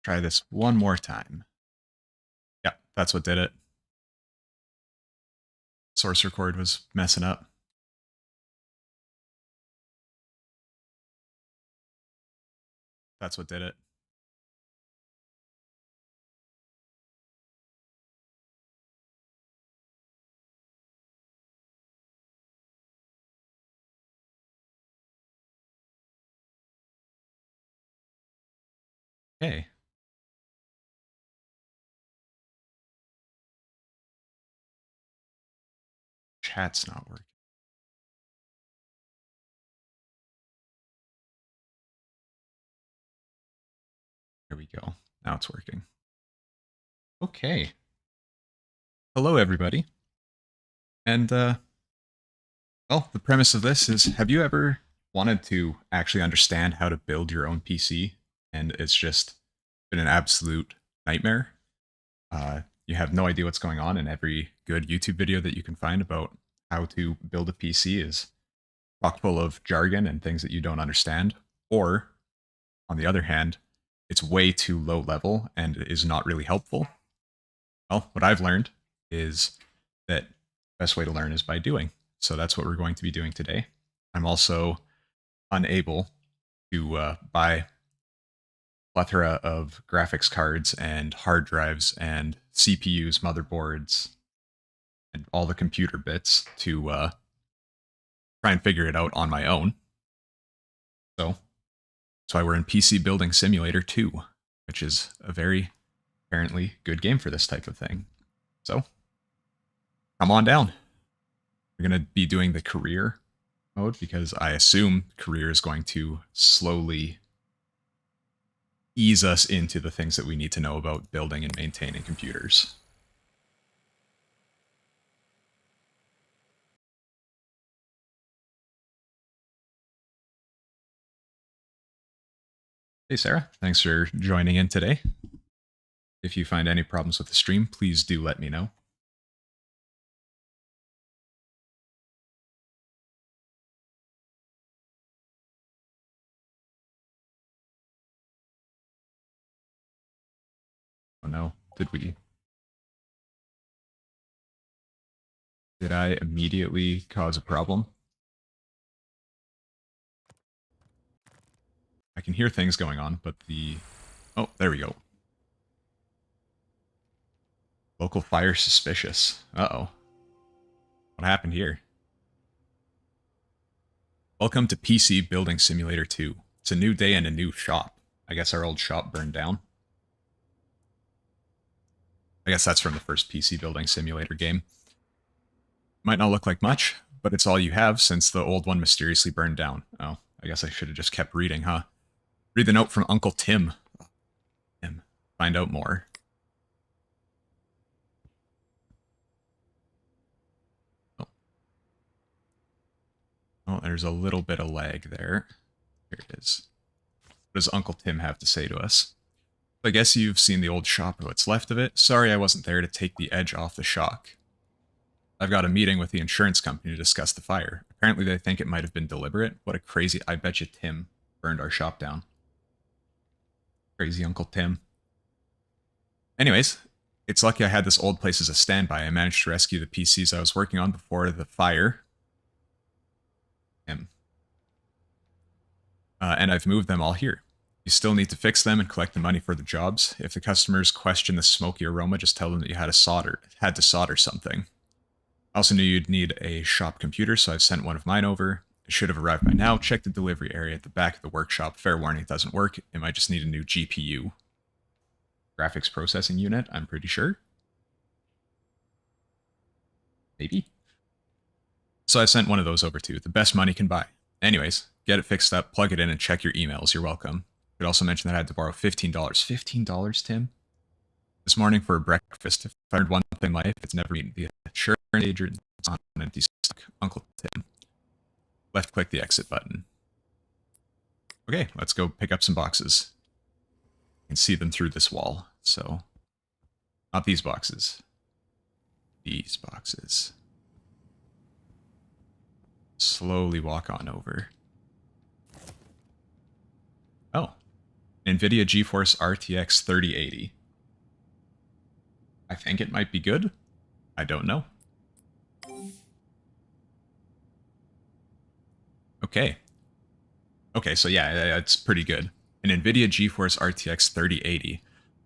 Try this one more time. Yeah, that's what did it. Source record was messing up. That's what did it. Okay. Chat's not working. There we go. Now it's working. Okay. Hello, everybody. And, well, the premise of this is, have you ever wanted to actually understand how to build your own PC, and it's just been an absolute nightmare? You have no idea what's going on, and every good YouTube video that you can find about how to build a PC is chock full of jargon and things that you don't understand. Or, on the other hand, it's way too low level and is not really helpful. Well, what I've learned is that the best way to learn is by doing. So that's what we're going to be doing today. I'm also unable to buy plethora of graphics cards and hard drives and CPUs, motherboards, and all the computer bits to try and figure it out on my own. So that's why we're in PC Building Simulator 2, which is a very apparently good game for this type of thing. So come on down. We're going to be doing the career mode because I assume career is going to slowly ease us into the things that we need to know about building and maintaining computers. Hey, Sarah. Thanks for joining in today. If you find any problems with the stream, please do let me know. Oh no, did I immediately cause a problem? I can hear things going on, but oh, there we go. Local fire suspicious. Uh-oh. What happened here? Welcome to PC Building Simulator 2. It's a new day and a new shop. I guess our old shop burned down. I guess that's from the first PC Building Simulator game. Might not look like much, but it's all you have since the old one mysteriously burned down. Oh, I guess I should have just kept reading, huh? Read the note from Uncle Tim. Tim. Find out more. Oh, there's a little bit of lag there. Here it is. What does Uncle Tim have to say to us? I guess you've seen the old shop or what's left of it. Sorry I wasn't there to take the edge off the shock. I've got a meeting with the insurance company to discuss the fire. Apparently they think it might have been deliberate. What a crazy... I bet you Tim burned our shop down. Crazy Uncle Tim. Anyways, it's lucky I had this old place as a standby. I managed to rescue the PCs I was working on before the fire. And I've moved them all here. You still need to fix them and collect the money for the jobs. If the customers question the smoky aroma, just tell them that you had to solder something. I also knew you'd need a shop computer, so I've sent one of mine over. It should have arrived by now. Check the delivery area at the back of the workshop. Fair warning, it doesn't work. It might just need a new GPU. Graphics processing unit, I'm pretty sure. Maybe. So I sent one of those over too. The best money can buy. Anyways, get it fixed up, plug it in, and check your emails. You're welcome. Could also mention that I had to borrow $15. $15, Tim? This morning for breakfast, if I learned one thing in life, it's never eaten the insurance agent on an empty stomach. Uncle Tim. Left click the exit button. Okay, let's go pick up some boxes. You can see them through this wall, so... Not these boxes. These boxes. Slowly walk on over. Oh. NVIDIA GeForce RTX 3080. I think it might be good. I don't know. Okay. Okay, so yeah, it's pretty good. An NVIDIA GeForce RTX 3080.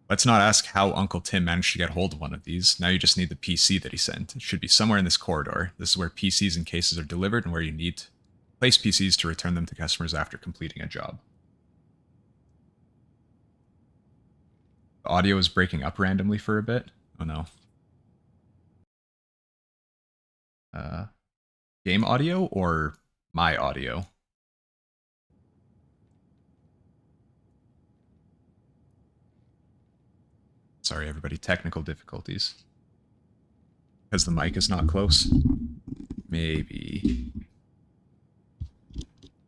Let's not ask how Uncle Tim managed to get hold of one of these. Now you just need the PC that he sent. It should be somewhere in this corridor. This is where PCs and cases are delivered and where you need to place PCs to return them to customers after completing a job. The audio is breaking up randomly for a bit. Oh no. Game audio or my audio? Sorry, everybody. Technical difficulties. Because the mic is not close. Maybe.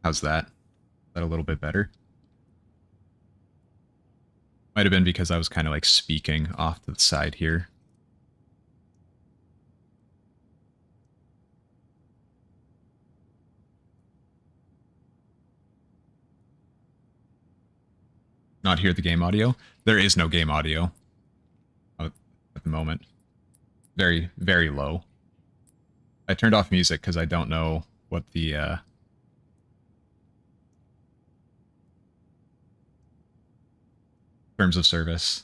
How's that? Is that a little bit better? Might have been because I was kind of like speaking off to the side here. Not hear the game audio? There is no game audio at the moment. Very, very low. I turned off music because I don't know what the terms of service.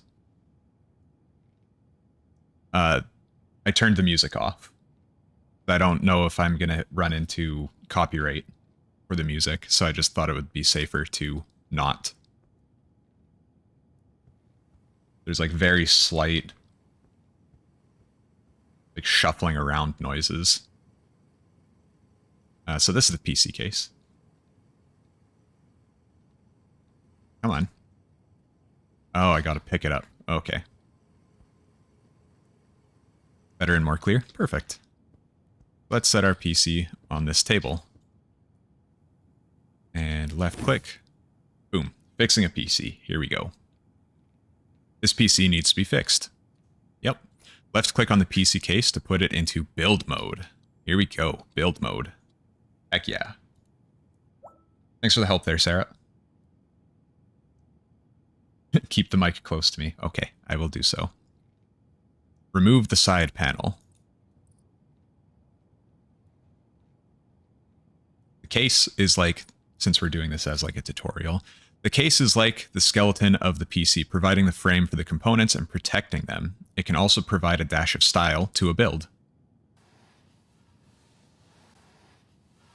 I turned the music off. I don't know if I'm going to run into copyright for the music, so I just thought it would be safer to not. There's like very slight like shuffling around noises. So this is the PC case. Come on. Oh, I gotta pick it up. Okay. Better and more clear? Perfect. Let's set our PC on this table. And left click. Boom. Fixing a PC. Here we go. This PC needs to be fixed. Yep. Left click on the PC case to put it into build mode. Here we go. Build mode. Heck yeah. Thanks for the help there, Sarah. Keep the mic close to me. Okay, I will do so. Remove the side panel. The case is like, since we're doing this as like a tutorial, the case is like the skeleton of the PC, providing the frame for the components and protecting them. It can also provide a dash of style to a build.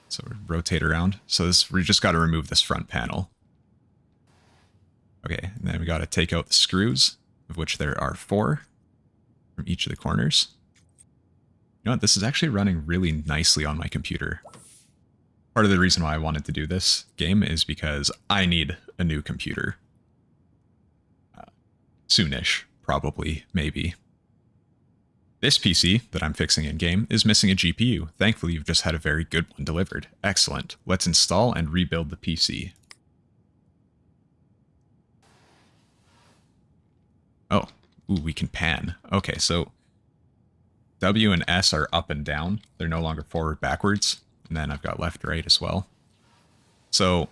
So rotate around. So this, we just got to remove this front panel. Okay, and then we got to take out the screws, of which there are 4 from each of the corners. You know what? This is actually running really nicely on my computer. Part of the reason why I wanted to do this game is because I need a new computer. Soonish, probably, maybe. This PC that I'm fixing in-game is missing a GPU. Thankfully, you've just had a very good one delivered. Excellent. Let's install and rebuild the PC. Oh, ooh, we can pan. Okay, so W and S are up and down. They're no longer forward, backwards. And then I've got left, right as well. So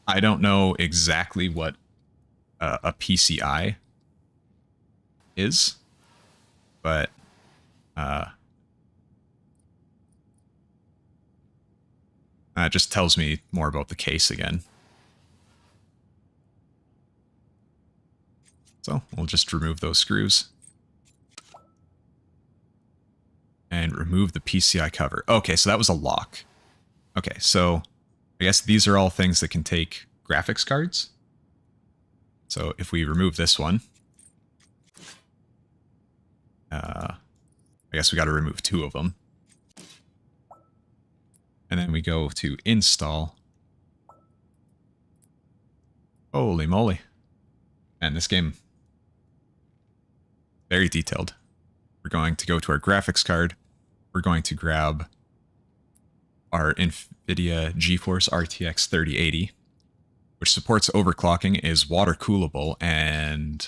I don't know exactly what a PCI is, but it just tells me more about the case again. So we'll just remove those screws. And remove the PCI cover. Okay, so that was a lock. Okay, so I guess these are all things that can take graphics cards. So if we remove this one, I guess we got to remove 2 of them. And then we go to install. Holy moly. And this game, very detailed. We're going to go to our graphics card. We're going to grab our NVIDIA GeForce RTX 3080, which supports overclocking, is water coolable, and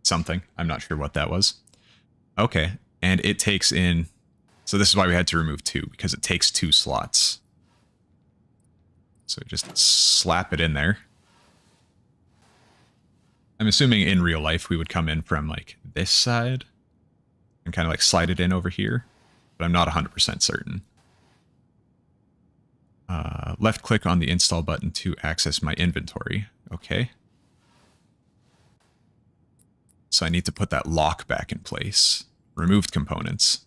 something. I'm not sure what that was. Okay, and it takes in... So this is why we had to remove 2, because it takes 2 slots. So just slap it in there. I'm assuming in real life we would come in from like this side and kind of like slide it in over here, but I'm not 100% certain. Left click on the install button to access my inventory. Okay. So I need to put that lock back in place. Removed components.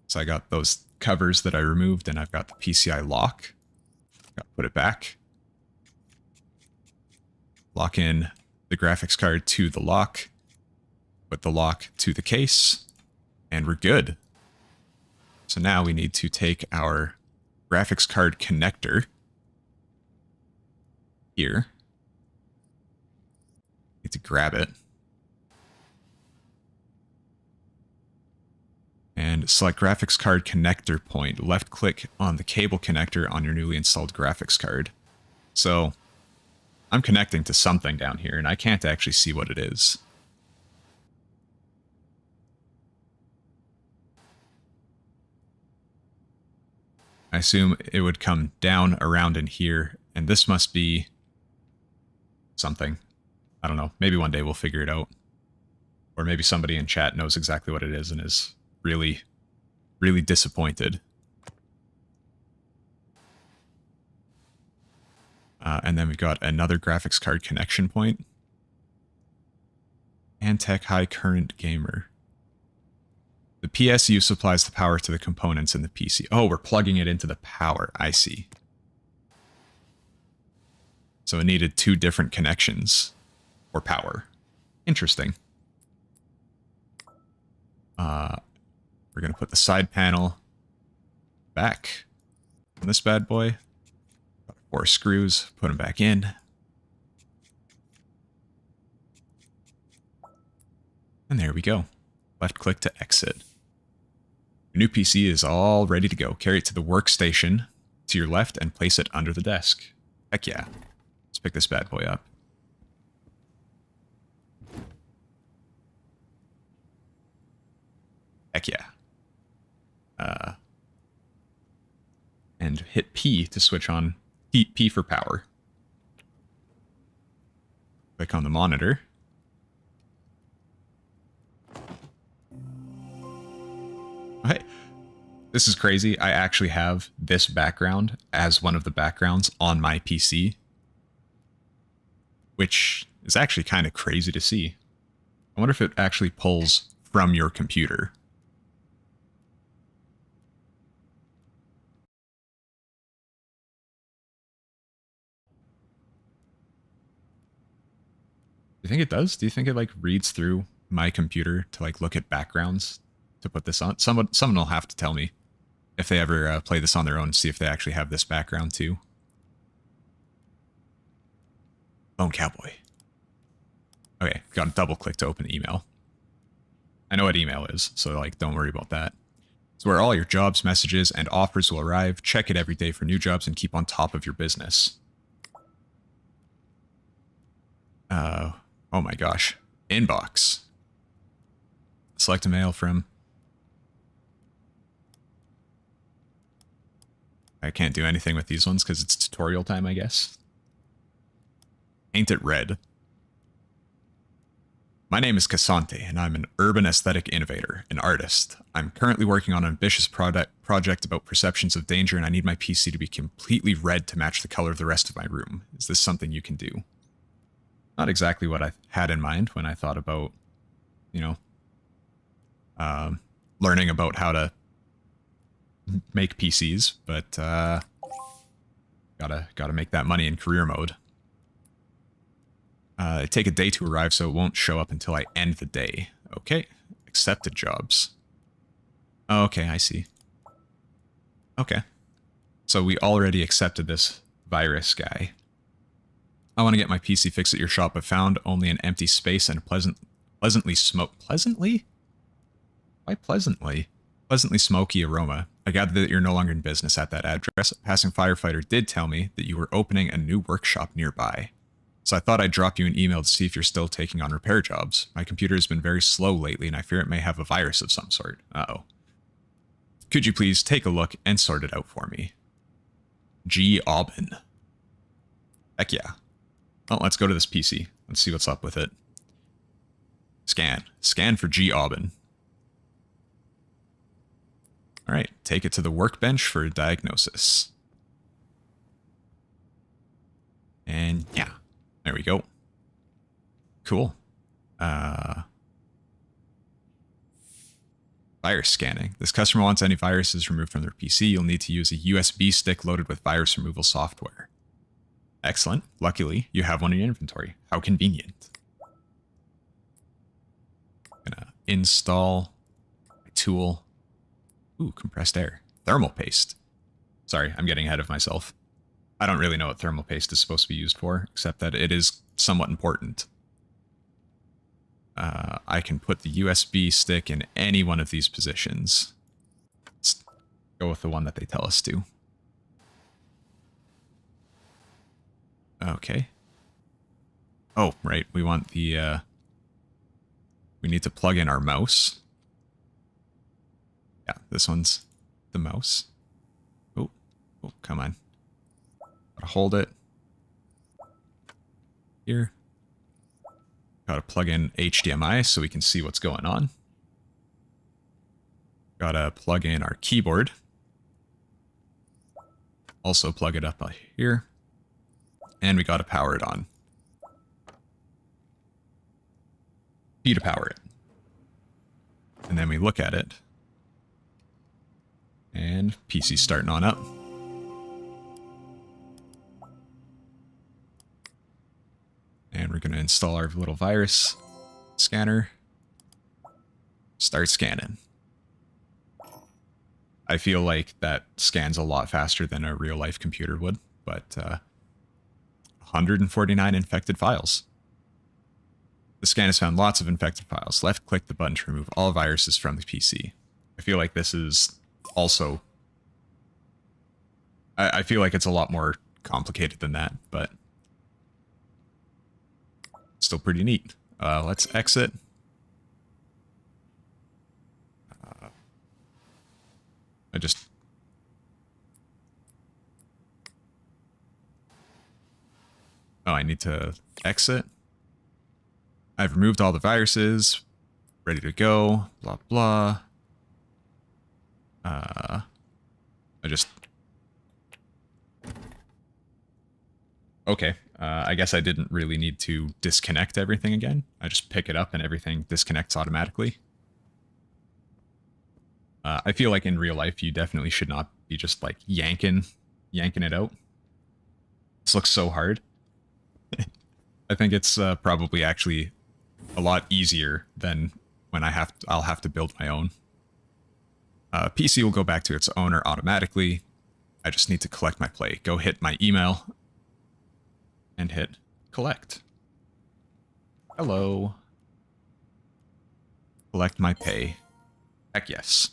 So I got those covers that I removed, and I've got the PCI lock. Got to put it back. Lock in the graphics card to the lock. Put the lock to the case. And we're good. So now we need to take our graphics card connector here. Need to grab it. And select graphics card connector point. Left click on the cable connector on your newly installed graphics card. So I'm connecting to something down here and I can't actually see what it is. I assume it would come down around in here, and this must be something. I don't know. Maybe one day we'll figure it out. Or maybe somebody in chat knows exactly what it is and is really, really disappointed. And then we've got another graphics card connection point. Antec High Current Gamer. The PSU supplies the power to the components in the PC. Oh, we're plugging it into the power. I see. So it needed two different connections for power. Interesting. We're going to put the side panel back on this bad boy. Got 4 screws, put them back in. And there we go. Left click to exit. Your new PC is all ready to go. Carry it to the workstation to your left and place it under the desk. Heck yeah. Let's pick this bad boy up. Heck yeah. And hit P to switch on. P for power. Click on the monitor. Okay. This is crazy. I actually have this background as one of the backgrounds on my PC, which is actually kind of crazy to see. I wonder if it actually pulls from your computer. Do you think it does? Do you think it like reads through my computer to like look at backgrounds to put this on? Someone will have to tell me if they ever play this on their own and see if they actually have this background too. Lone Cowboy. Okay, got to double click to open email. I know what email is, so like don't worry about that. It's where all your jobs, messages, and offers will arrive. Check it every day for new jobs and keep on top of your business. Oh my gosh. Inbox. Select a mail from... I can't do anything with these ones because it's tutorial time, I guess. Ain't it red? My name is Cassante, and I'm an urban aesthetic innovator, an artist. I'm currently working on an ambitious project about perceptions of danger, and I need my PC to be completely red to match the color of the rest of my room. Is this something you can do? Not exactly what I had in mind when I thought about, you know, learning about how to make PCs, but gotta make that money in career mode. Take a day to arrive, so it won't show up until I end the day. Okay, accepted jobs. Oh, okay, I see. Okay, so we already accepted this virus guy. I want to get my PC fixed at your shop, but found only an empty space and a pleasantly Why pleasantly? Pleasantly smoky aroma. I gather that you're no longer in business at that address. A passing firefighter did tell me that you were opening a new workshop nearby. So I thought I'd drop you an email to see if you're still taking on repair jobs. My computer has been very slow lately, and I fear it may have a virus of some sort. Uh-oh. Could you please take a look and sort it out for me? G. Aubin. Heck yeah. Well, let's go to this PC. Let's see what's up with it. Scan. Scan for G. Aubin. All right, take it to the workbench for a diagnosis. And yeah, there we go. Cool. Virus scanning. This customer wants any viruses removed from their PC. You'll need to use a USB stick loaded with virus removal software. Excellent. Luckily, you have one in your inventory. How convenient. Gonna install my tool. Ooh, compressed air. Thermal paste. Sorry, I'm getting ahead of myself. I don't really know what thermal paste is supposed to be used for, except that it is somewhat important. I can put the USB stick in any one of these positions. Let's go with the one that they tell us to. Okay. Oh, right. We want the, we need to plug in our mouse. Yeah, this one's the mouse. Oh, come on. Gotta hold it. Here. Gotta plug in HDMI so we can see what's going on. Gotta plug in our keyboard. Also plug it up here. And we gotta power it on. P to power it. And then we look at it. And PC's starting on up. And we're going to install our little virus scanner. Start scanning. I feel like that scans a lot faster than a real-life computer would, but 149 infected files. The scan has found lots of infected files. Left-click the button to remove all viruses from the PC. I feel like this is also... I feel like it's a lot more complicated than that, but... still pretty neat. Let's exit. I need to exit. I've removed all the viruses. Ready to go. Blah, blah. Okay. I guess I didn't really need to disconnect everything again. I just pick it up and everything disconnects automatically. I feel like in real life, you definitely should not be just like yanking it out. This looks so hard. I think it's probably actually a lot easier than when I'll have to build my own. PC will go back to its owner automatically. I just need to collect my play. Go hit my email and hit collect. Hello. Collect my pay. Heck yes.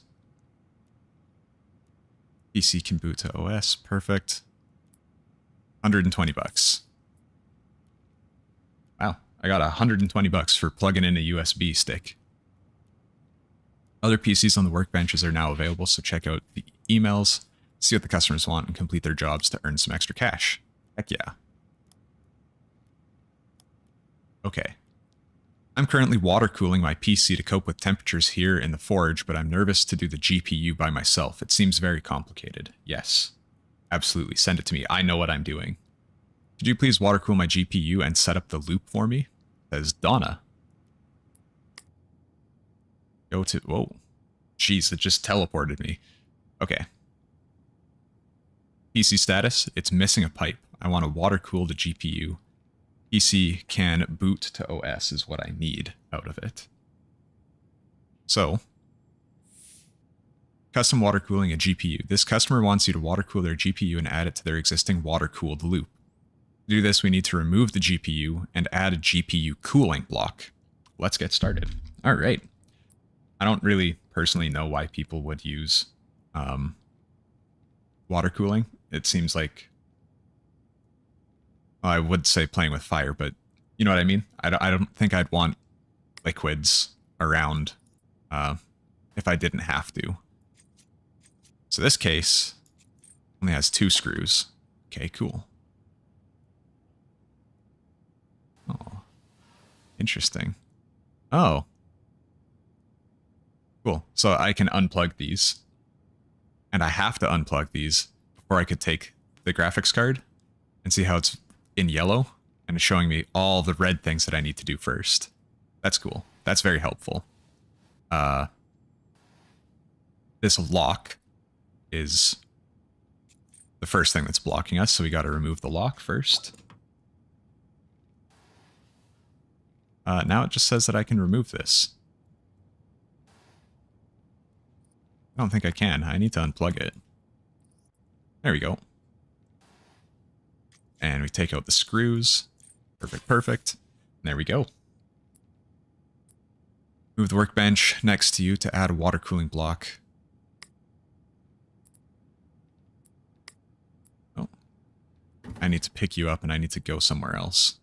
PC can boot to OS. Perfect. 120 bucks. Wow. I got 120 bucks for plugging in a USB stick. Other PCs on the workbenches are now available, so check out the emails, see what the customers want, and complete their jobs to earn some extra cash. Heck yeah. Okay. I'm currently water cooling my PC to cope with temperatures here in the forge, but I'm nervous to do the GPU by myself. It seems very complicated. Yes. Absolutely. Send it to me. I know what I'm doing. Could you please water cool my GPU and set up the loop for me? Says Donna. Go to... Whoa. Jeez, it just teleported me. Okay. PC status. It's missing a pipe. I want to water cool the GPU. PC can boot to OS is what I need out of it. So, custom water cooling a GPU. This customer wants you to water cool their GPU and add it to their existing water cooled loop. To do this, we need to remove the GPU and add a GPU cooling block. Let's get started. All right. I don't really personally know why people would use water cooling. It seems like... I would say playing with fire, but you know what I mean? I don't think I'd want liquids around if I didn't have to. So this case only has 2 screws. Okay, cool. Oh, interesting. Oh. Cool. So I can unplug these. And I have to unplug these before I could take the graphics card and see how it's in yellow. And it's showing me all the red things that I need to do first. That's cool. That's very helpful. This lock is the first thing that's blocking us, so we got to remove the lock first. Now it just says that I can remove this. I don't think I can. I need to unplug it. There we go. And we take out the screws. Perfect, perfect. And there we go. Move the workbench next to you to add a water cooling block. Oh. I need to pick you up and I need to go somewhere else.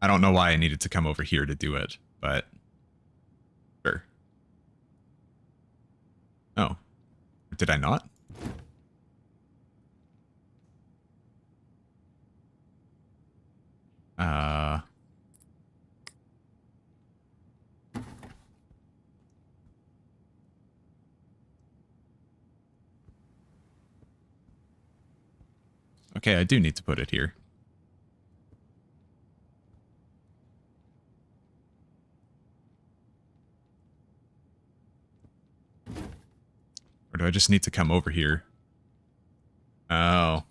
I don't know why I needed to come over here to do it, but sure. Oh. Did I not? Okay, I do need to put it here. Or do I just need to come over here? Oh.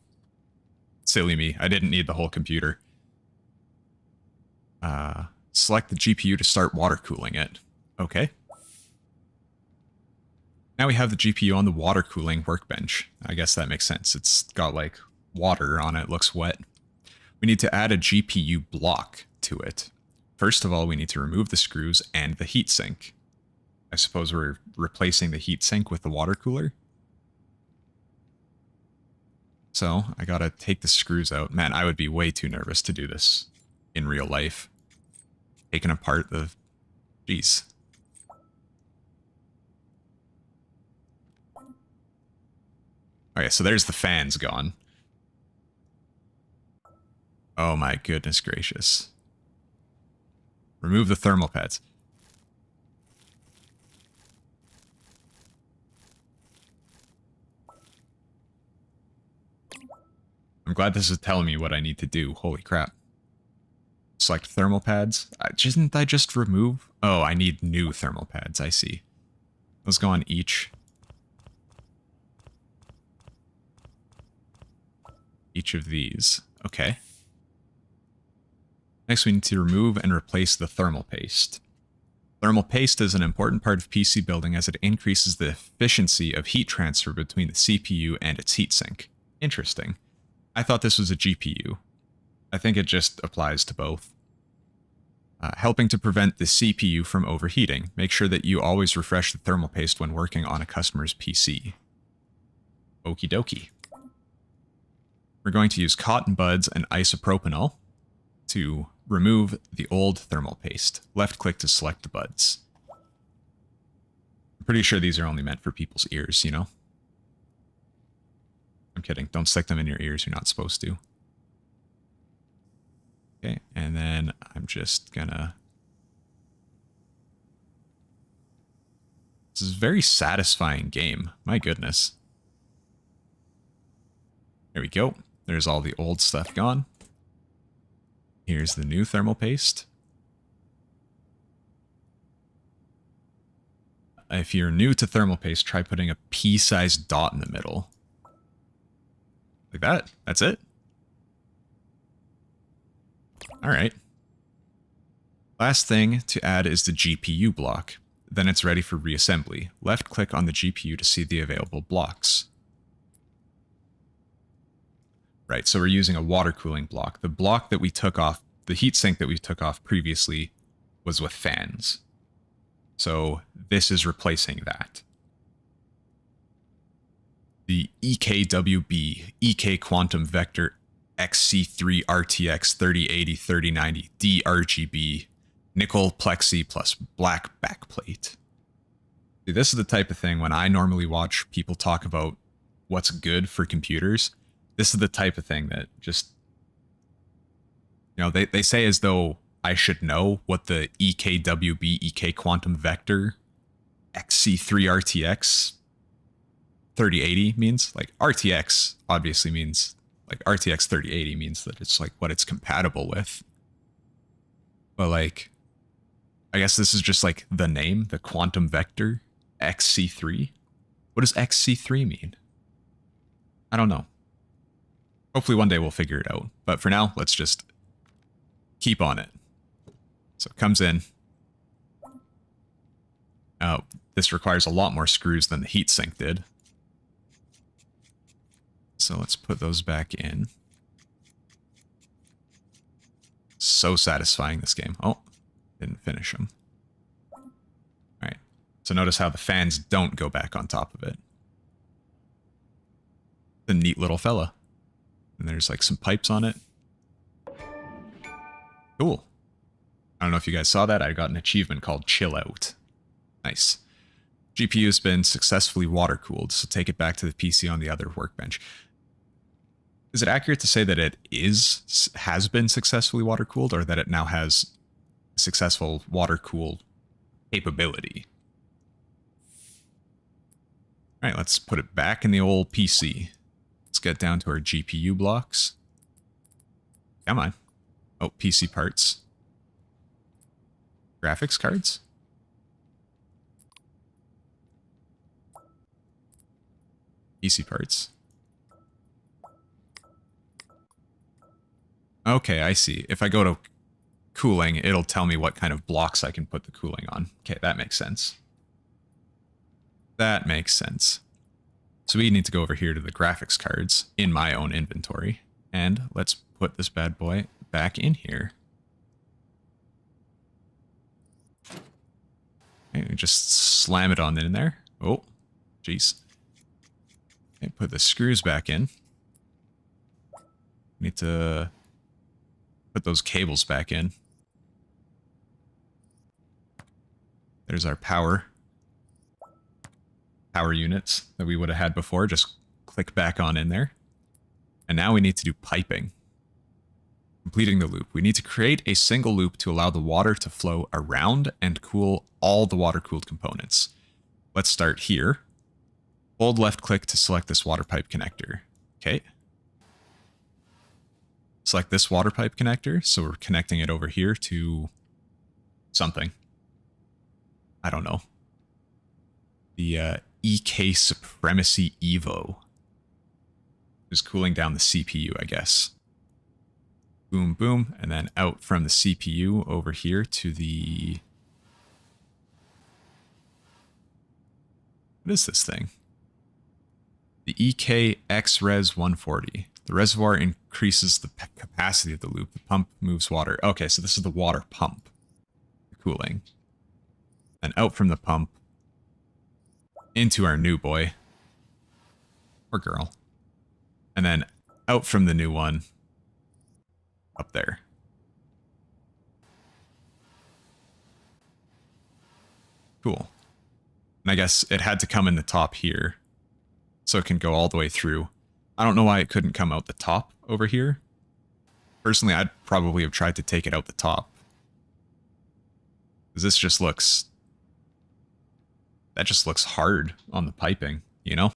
Silly me. I didn't need the whole computer. Select the GPU to start water cooling it. Okay. Now we have the GPU on the water cooling workbench. I guess that makes sense. It's got like water on it, looks wet. We need to add a GPU block to it. First of all, we need to remove the screws and the heatsink. I suppose we're replacing the heatsink with the water cooler. So I gotta take the screws out. Man, I would be way too nervous to do this in real life. Taking apart the... Jeez. Okay, so there's the fans gone. Oh my goodness gracious. Remove the thermal pads. I'm glad this is telling me what I need to do. Holy crap. Select thermal pads. Didn't I just remove? Oh, I need new thermal pads. I see. Let's go on each of these. Okay. Next, we need to remove and replace the thermal paste. Thermal paste is an important part of PC building as it increases the efficiency of heat transfer between the CPU and its heatsink. Interesting. I thought this was a GPU. I think it just applies to both. Helping to prevent the CPU from overheating. Make sure that you always refresh the thermal paste when working on a customer's PC. Okie dokie. We're going to use cotton buds and isopropanol to remove the old thermal paste. Left click to select the buds. I'm pretty sure these are only meant for people's ears, you know? I'm kidding. Don't stick them in your ears. You're not supposed to. Okay, and then I'm just gonna... This is a very satisfying game. My goodness. There we go. There's all the old stuff gone. Here's the new thermal paste. If you're new to thermal paste, try putting a pea-sized dot in the middle. Like that. That's it. Alright. Last thing to add is the GPU block. Then it's ready for reassembly. Left click on the GPU to see the available blocks. Right, so we're using a water cooling block. The block that we took off, the heatsink that we took off previously was with fans. So this is replacing that. The EKWB, EK Quantum Vector XC3 RTX 3080 3090 DRGB nickel plexi plus black backplate. See, this is the type of thing when I normally watch people talk about what's good for computers. This is the type of thing that just, they say as though I should know what the EKWB EK quantum vector XC3 RTX 3080 means. Like RTX obviously means, like RTX 3080 means that it's like what it's compatible with. But like, I guess this is just like the name, the quantum vector XC3. What does XC3 mean? I don't know. Hopefully one day we'll figure it out. But for now, let's just keep on it. So it comes in. This requires a lot more screws than the heatsink did. So let's put those back in. So satisfying, this game. Oh, didn't finish them. Alright. So notice how the fans don't go back on top of it. A neat little fella. And there's like some pipes on it. Cool. I don't know if you guys saw that. I got an achievement called Chill Out. Nice. GPU has been successfully water-cooled, so take it back to the PC on the other workbench. Is it accurate to say that it has been successfully water-cooled, or that it now has successful water-cooled capability? Alright, let's put it back in the old PC. Let's get down to our GPU blocks. Come on. Oh, PC parts. Graphics cards? PC parts. Okay, I see. If I go to cooling, it'll tell me what kind of blocks I can put the cooling on. Okay, that makes sense. That makes sense. So we need to go over here to the graphics cards in my own inventory. And let's put this bad boy back in here. Okay, just slam it on in there. Oh, jeez. Okay, put the screws back in. Need to put those cables back in. There's our power units that we would have had before. Just click back on in there. And now we need to do piping. Completing the loop. We need to create a single loop to allow the water to flow around and cool all the water-cooled components. Let's start here. Hold left click to select this water pipe connector. Okay. Select this water pipe connector, so we're connecting it over here to something. I don't know. The EK Supremacy Evo is cooling down the CPU, I guess. Boom, boom, and then out from the CPU over here to the... What is this thing? The EK XRes 140. The reservoir increases the capacity of the loop. The pump moves water. Okay, so this is the water pump. The cooling. And out from the pump into our new boy. Or girl. And then out from the new one up there. Cool. And I guess it had to come in the top here, so it can go all the way through. I don't know why it couldn't come out the top over here. Personally, I'd probably have tried to take it out the top. Because this just looks... That just looks hard on the piping, you know?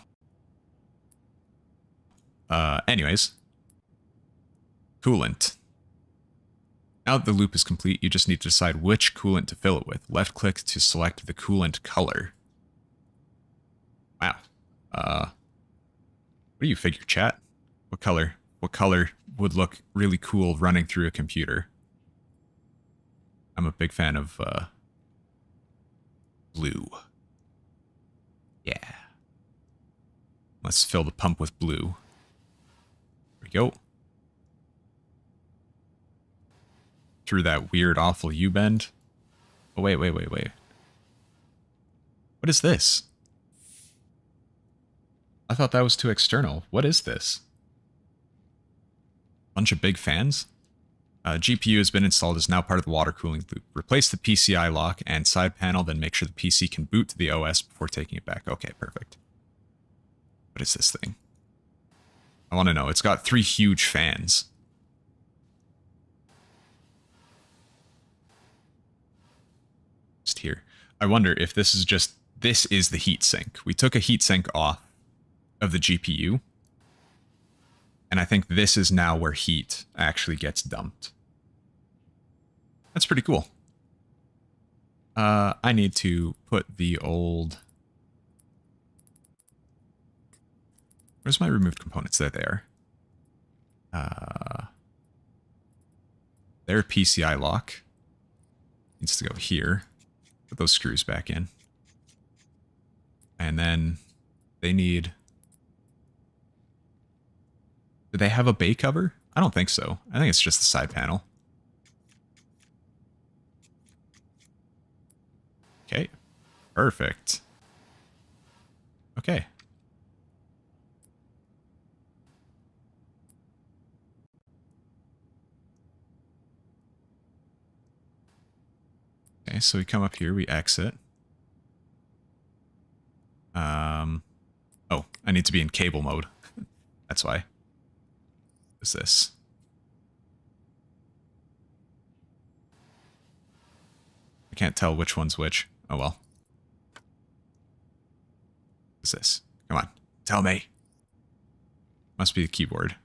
Anyways. Coolant. Now that the loop is complete, you just need to decide which coolant to fill it with. Left click to select the coolant color. Wow. What do you figure, chat? What color? What color would look really cool running through a computer? I'm a big fan of, blue. Yeah. Let's fill the pump with blue. There we go. Through that weird, awful U-bend. Oh, wait. What is this? I thought that was too external. What is this? Bunch of big fans? GPU has been installed, is now part of the water cooling loop. Replace the PCI lock and side panel, then make sure the PC can boot to the OS before taking it back. Okay, perfect. What is this thing? I want to know. It's got 3 huge fans. Just here. I wonder if this is just... This is the heatsink. We took a heatsink off of the GPU. And I think this is now where heat actually gets dumped. That's pretty cool. I need to put the old... Where's my removed components? There they are. Their PCI lock needs to go here. Put those screws back in. And then they need... Do they have a bay cover? I don't think so. I think it's just the side panel. Okay. Perfect. Okay. Okay, so we come up here, we exit. Oh, I need to be in cable mode. That's why. What is this? I can't tell which one's which. Oh well. What is this? Come on, tell me. Must be the keyboard.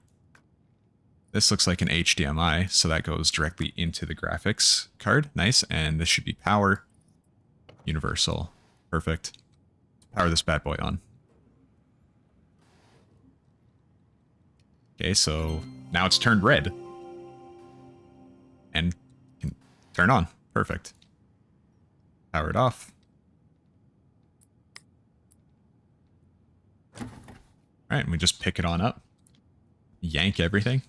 This looks like an HDMI, so that goes directly into the graphics card. Nice, and this should be power. Universal. Perfect. Power this bad boy on. Okay, so now it's turned red. And can turn on. Perfect. Power it off. Alright, and we just pick it on up. Yank everything.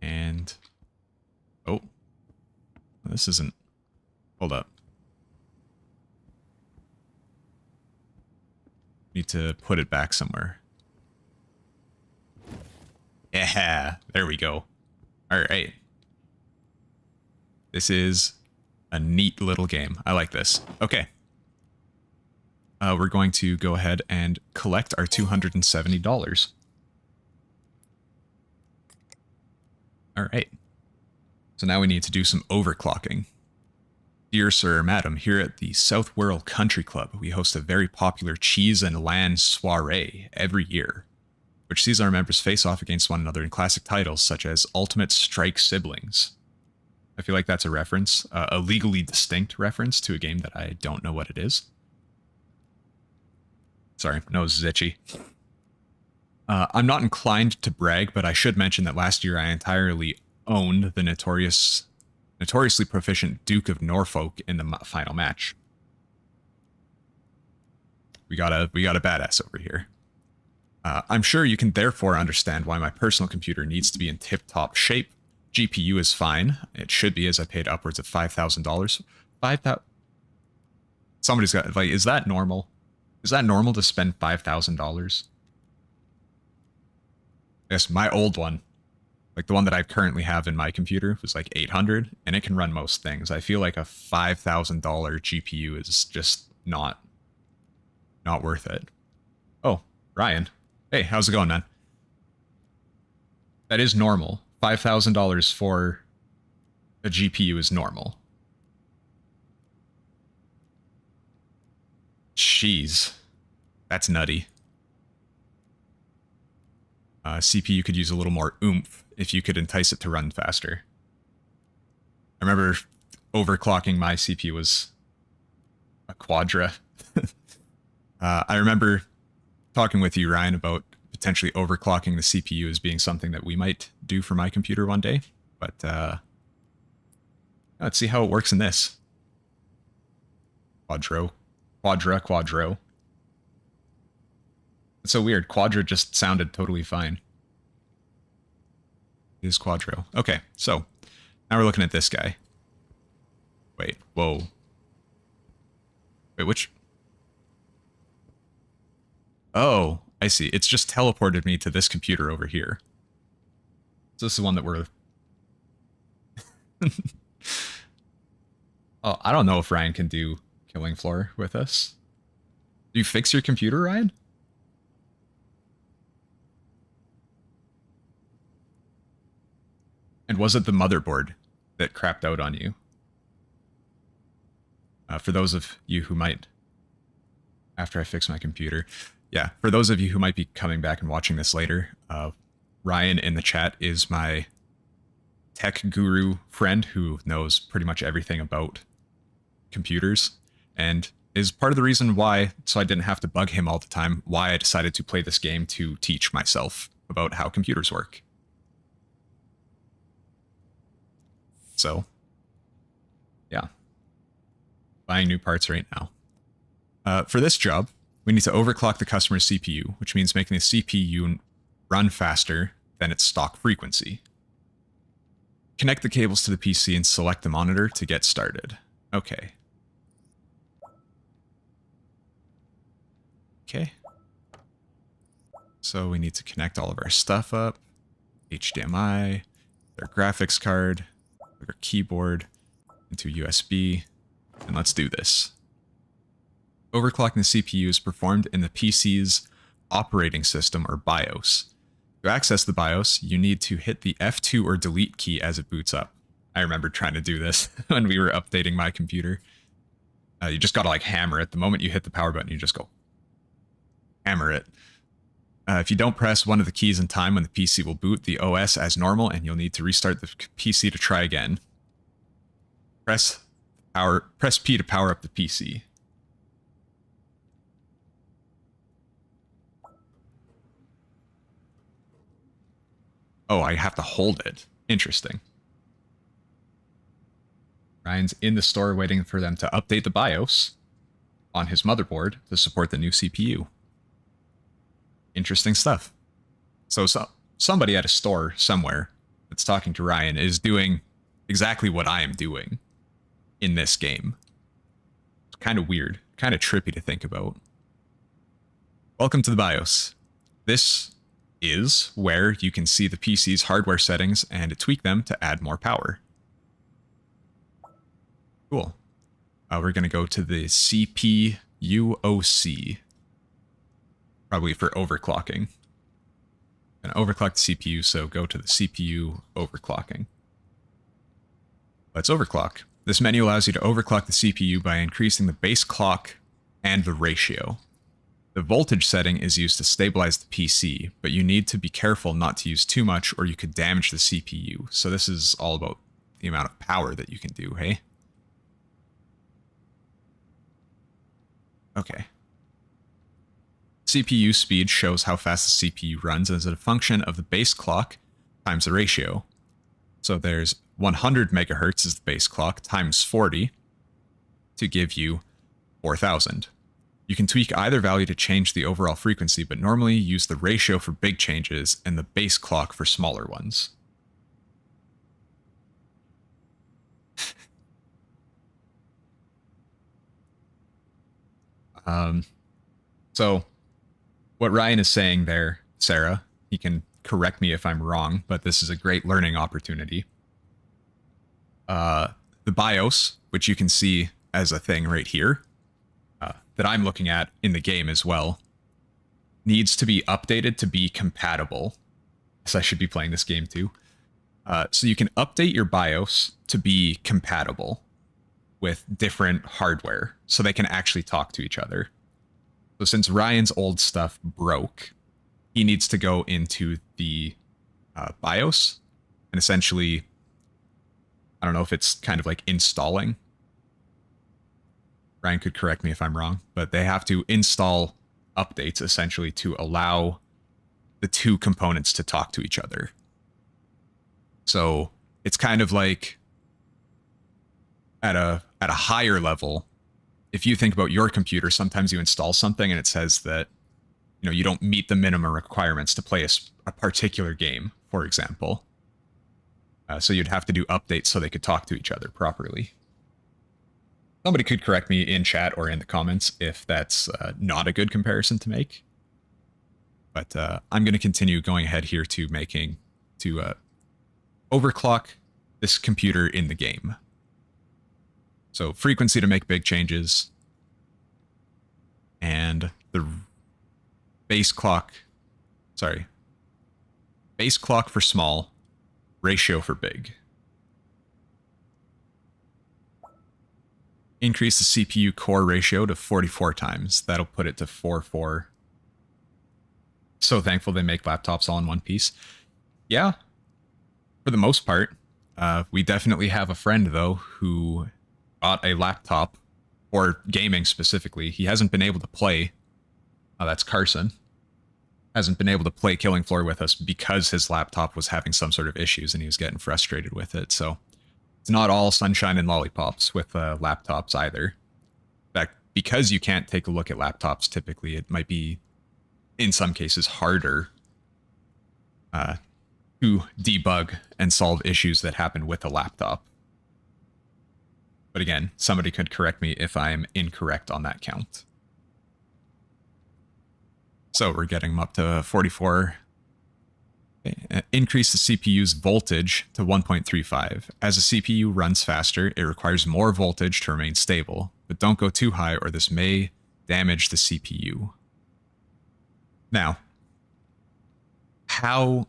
And... Oh. This isn't... Hold up. Need to put it back somewhere. Yeah, there we go. Alright. This is a neat little game. I like this. Okay. We're going to go ahead and collect our $270. Alright. So now we need to do some overclocking. Dear Sir or Madam, here at the South Wirral Country Club, we host a very popular cheese and land soiree every year, which sees our members face off against one another in classic titles such as Ultimate Strike Siblings. I feel like that's a reference, a legally distinct reference to a game that I don't know what it is. Sorry, nose is itchy. I'm not inclined to brag, but I should mention that last year I entirely owned the notoriously proficient Duke of Norfolk in the final match. We got a badass over here. I'm sure you can therefore understand why my personal computer needs to be in tip-top shape. GPU is fine. It should be, as I paid upwards of $5,000. $5,000? Somebody's got, like, is that normal? Is that normal to spend $5,000? Yes, my old one, like the one that I currently have in my computer, was like $800, and it can run most things. I feel like a $5,000 GPU is just not worth it. Oh, Ryan. Hey, how's it going, man? That is normal. $5,000 for a GPU is normal. Jeez. That's nutty. CPU could use a little more oomph if you could entice it to run faster. I remember overclocking my CPU was a Quadra. I remember talking with you, Ryan, about potentially overclocking the CPU as being something that we might do for my computer one day. But let's see how it works in this. Quadro. It's so weird. Quadra just sounded totally fine. It is Quadro. Okay, so now we're looking at this guy. Wait, whoa. Wait, which... Oh, I see. It's just teleported me to this computer over here. So this is the one that we're Oh, I don't know if Ryan can do Killing Floor with us. Do you fix your computer, Ryan? And was it the motherboard that crapped out on you? For those of you who might, after I fix my computer, yeah, for those of you who might be coming back and watching this later, Ryan in the chat is my tech guru friend who knows pretty much everything about computers and is part of the reason why, so I didn't have to bug him all the time, why I decided to play this game to teach myself about how computers work. So, yeah. Buying new parts right now. For this job, we need to overclock the customer's CPU, which means making the CPU run faster than its stock frequency. Connect the cables to the PC and select the monitor to get started. Okay. Okay. So we need to connect all of our stuff up. HDMI, our graphics card, our keyboard, into USB, and let's do this. Overclocking the CPU is performed in the PC's operating system, or BIOS. To access the BIOS, you need to hit the F2 or delete key as it boots up. I remember trying to do this when we were updating my computer. You just gotta like hammer it. The moment you hit the power button, you just go hammer it. If you don't press one of the keys in time when the PC will boot the OS as normal, and you'll need to restart the PC to try again. Press P to power up the PC. Oh, I have to hold it. Interesting. Ryan's in the store waiting for them to update the BIOS on his motherboard to support the new CPU. Interesting stuff. So somebody at a store somewhere that's talking to Ryan is doing exactly what I am doing in this game. It's kind of weird, kind of trippy to think about. Welcome to the BIOS. This is where you can see the PC's hardware settings and tweak them to add more power. Cool. We're going to go to the CPU OC. Probably for overclocking. I'm going to overclock the CPU, so go to the CPU overclocking. Let's overclock. This menu allows you to overclock the CPU by increasing the base clock and the ratio. The voltage setting is used to stabilize the PC, but you need to be careful not to use too much or you could damage the CPU. So this is all about the amount of power that you can do, hey? Okay. CPU speed shows how fast the CPU runs as a function of the base clock times the ratio. So there's 100 megahertz is the base clock times 40 to give you 4000. You can tweak either value to change the overall frequency, but normally use the ratio for big changes and the base clock for smaller ones. So what Ryan is saying there, Sarah, he can correct me if I'm wrong, but this is a great learning opportunity. The BIOS, which you can see as a thing right here, that I'm looking at in the game as well, needs to be updated to be compatible. So I should be playing this game too. So you can update your BIOS to be compatible with different hardware so they can actually talk to each other. So since Ryan's old stuff broke, he needs to go into the BIOS and essentially, I don't know if it's kind of like installing. Ryan could correct me if I'm wrong, but they have to install updates essentially to allow the two components to talk to each other. So it's kind of like at a higher level, if you think about your computer, sometimes you install something and it says that, you know, you don't meet the minimum requirements to play a particular game, for example. So you'd have to do updates so they could talk to each other properly. Somebody could correct me in chat or in the comments if that's not a good comparison to make. But I'm going to continue going ahead here to overclock this computer in the game. So frequency to make big changes, and the base clock for small, ratio for big. Increase the CPU core ratio to 44 times. That'll put it to 4.4. So thankful they make laptops all in one piece. Yeah, for the most part. We definitely have a friend, though, who bought a laptop, or gaming specifically. He hasn't been able to play. That's Carson. Hasn't been able to play Killing Floor with us because his laptop was having some sort of issues and he was getting frustrated with it. So it's not all sunshine and lollipops with laptops either. In fact, because you can't take a look at laptops typically, it might be, in some cases, harder to debug and solve issues that happen with a laptop. But again, somebody could correct me if I'm incorrect on that count. So we're getting them up to 44. Increase the CPU's voltage to 1.35. As a CPU runs faster, it requires more voltage to remain stable, but don't go too high or this may damage the CPU. Now, how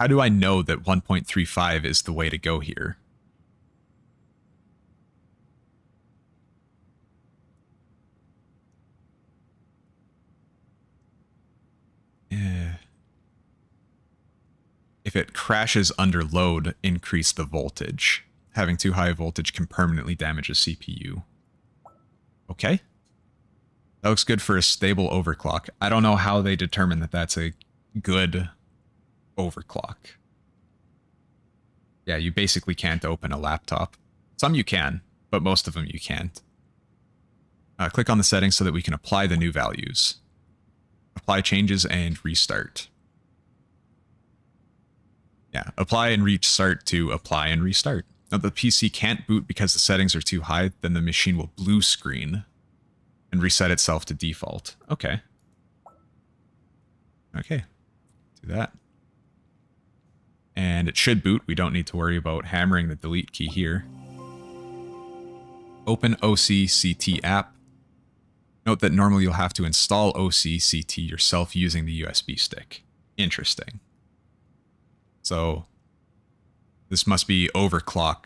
do I know that 1.35 is the way to go here? If it crashes under load, increase the voltage. Having too high a voltage can permanently damage a CPU. Okay. That looks good for a stable overclock. I don't know how they determine that that's a good overclock. Yeah, you basically can't open a laptop. Some you can, but most of them you can't. Click on the settings so that we can apply the new values. Apply changes and restart. Yeah, apply and restart to apply and restart. Now, the PC can't boot because the settings are too high, then the machine will blue screen and reset itself to default. Okay. Okay, do that. And it should boot. We don't need to worry about hammering the delete key here. Open OCCT app. Note that normally you'll have to install OCCT yourself using the USB stick. Interesting. So this must be overclock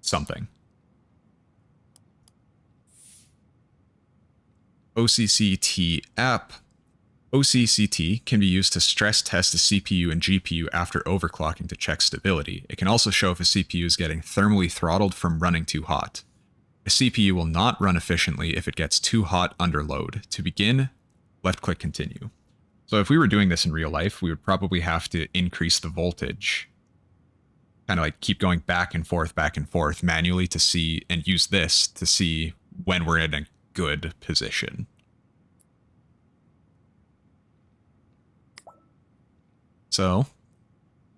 something. OCCT app. OCCT can be used to stress test the CPU and GPU after overclocking to check stability. It can also show if a CPU is getting thermally throttled from running too hot. A CPU will not run efficiently if it gets too hot under load. To begin, left-click continue. So if we were doing this in real life, we would probably have to increase the voltage. Kind of like keep going back and forth manually to see, and use this to see when we're in a good position. So,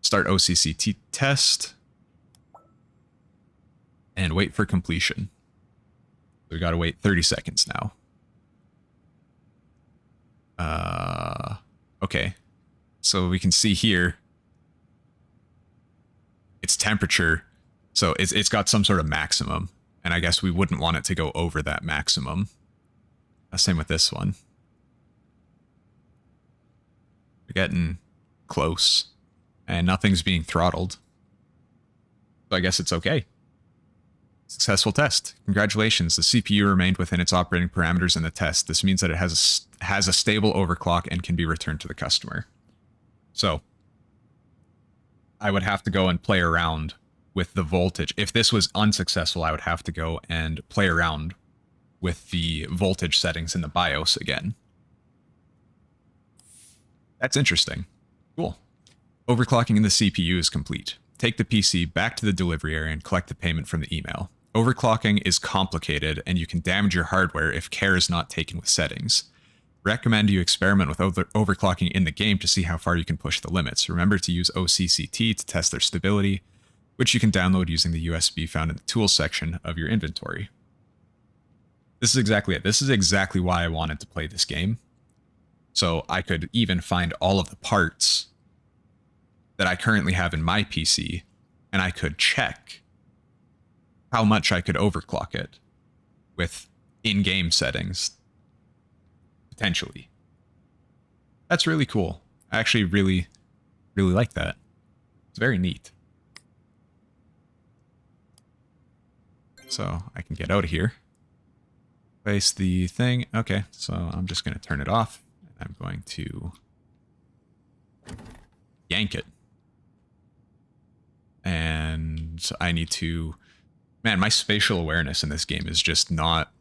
start OCCT test. And wait for completion. We gotta wait 30 seconds now. Okay. So we can see here, its temperature. So it's got some sort of maximum. And I guess we wouldn't want it to go over that maximum. Same with this one. We're getting close. And nothing's being throttled. So I guess it's okay. Successful test. Congratulations, the CPU remained within its operating parameters in the test. This means that it has a stable overclock and can be returned to the customer. So, I would have to go and play around with the voltage. If this was unsuccessful, I would have to go and play around with the voltage settings in the BIOS again. That's interesting. Cool. Overclocking in the CPU is complete. Take the PC back to the delivery area and collect the payment from the email. Overclocking is complicated, and you can damage your hardware if care is not taken with settings. Recommend you experiment with overclocking in the game to see how far you can push the limits. Remember to use OCCT to test their stability, which you can download using the USB found in the tools section of your inventory. This is exactly it. This is exactly why I wanted to play this game. So I could even find all of the parts that I currently have in my PC and I could check how much I could overclock it with in-game settings, potentially. That's really cool. I actually really like that. It's very neat. So I can get out of here. Place the thing. Okay, so I'm just going to turn it off. I'm going to yank it. And I need to... Man, my spatial awareness in this game is just not...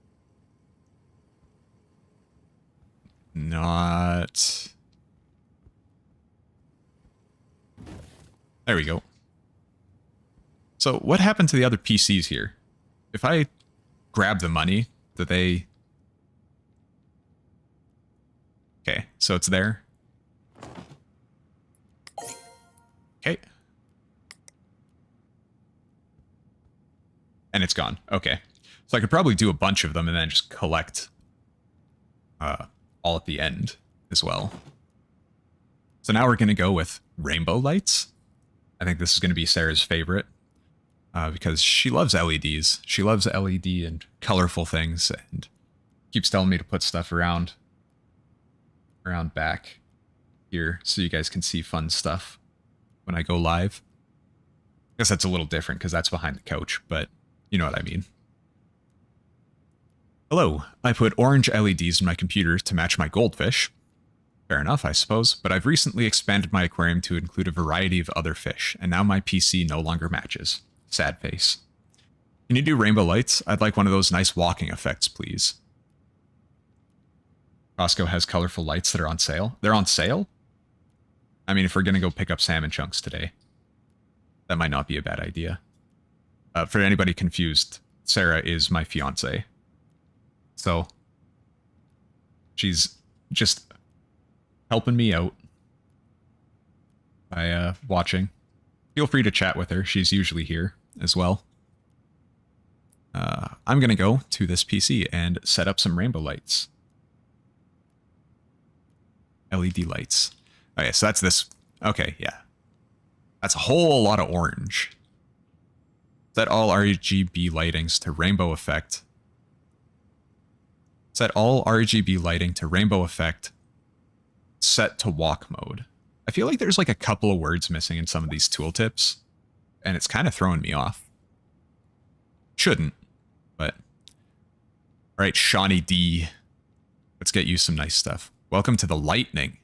There we go. So what happened to the other PCs here? If I grab the money, do they... Okay, so it's there. Okay. And it's gone. Okay. So I could probably do a bunch of them and then just collect all at the end as well. So now we're going to go with rainbow lights. I think this is going to be Sarah's favorite because she loves LEDs. She loves LED and colorful things and keeps telling me to put stuff around back here so you guys can see fun stuff when I go live. I guess that's a little different because that's behind the couch, but you know what I mean. Hello, I put orange LEDs in my computer to match my goldfish. Fair enough, I suppose, but I've recently expanded my aquarium to include a variety of other fish, and now my PC no longer matches. Sad face. Can you do rainbow lights? I'd like one of those nice walking effects, please. Costco has colorful lights that are on sale. They're on sale? I mean, if we're going to go pick up salmon chunks today, that might not be a bad idea. For anybody confused, Sarah is my fiance. So, she's just helping me out by watching. Feel free to chat with her. She's usually here as well. I'm going to go to this PC and set up some rainbow lights. LED lights. Okay, so that's this. Okay, yeah. That's a whole lot of orange. Set all RGB lightings to rainbow effect. Set all RGB lighting to rainbow effect. Set to walk mode. I feel like there's like a couple of words missing in some of these tooltips, and it's kind of throwing me off. Shouldn't, but... Alright, Shawnee D. Let's get you some nice stuff. Welcome to the Lighting